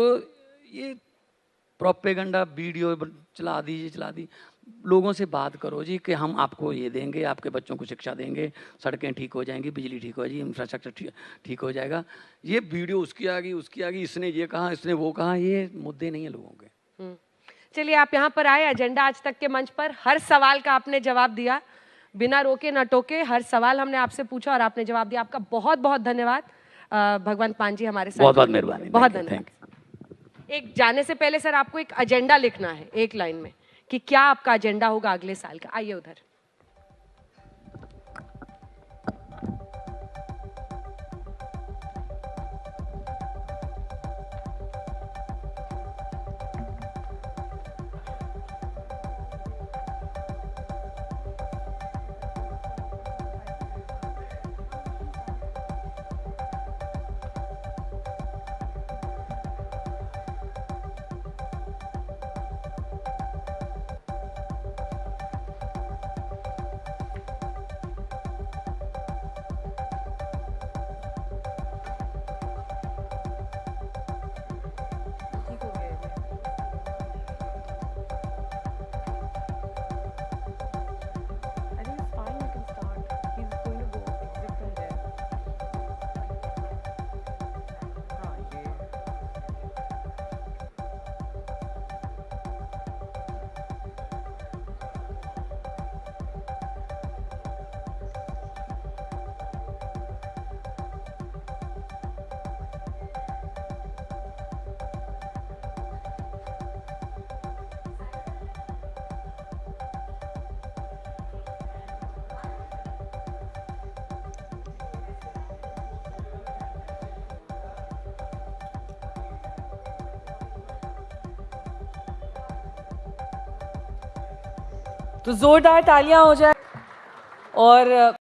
ये प्रोपेगेंडा वीडियो चला दी। लोगों से बात करो जी कि हम आपको ये देंगे, आपके बच्चों को शिक्षा देंगे, सड़कें ठीक हो जाएंगी, बिजली ठीक हो जाएगी, इंफ्रास्ट्रक्चर ठीक हो जाएगा। ये वीडियो उसकी आ गई, इसने ये कहा, इसने वो कहा, ये मुद्दे नहीं है लोगों के।
चलिए, आप यहाँ पर आए एजेंडा आज तक के मंच पर, हर सवाल का आपने जवाब दिया, बिना रोके न टोके। हर सवाल हमने आपसे पूछा और आपने जवाब दिया। आपका बहुत बहुत धन्यवाद भगवंत मान जी, हमारे साथ।
बहुत बहुत मेहरबानी,
बहुत धन्यवाद। एक जाने से पहले सर आपको एक एजेंडा लिखना है एक लाइन में कि क्या आपका एजेंडा होगा अगले साल का। आइए उधर।
तो जोरदार तालियां हो जाए और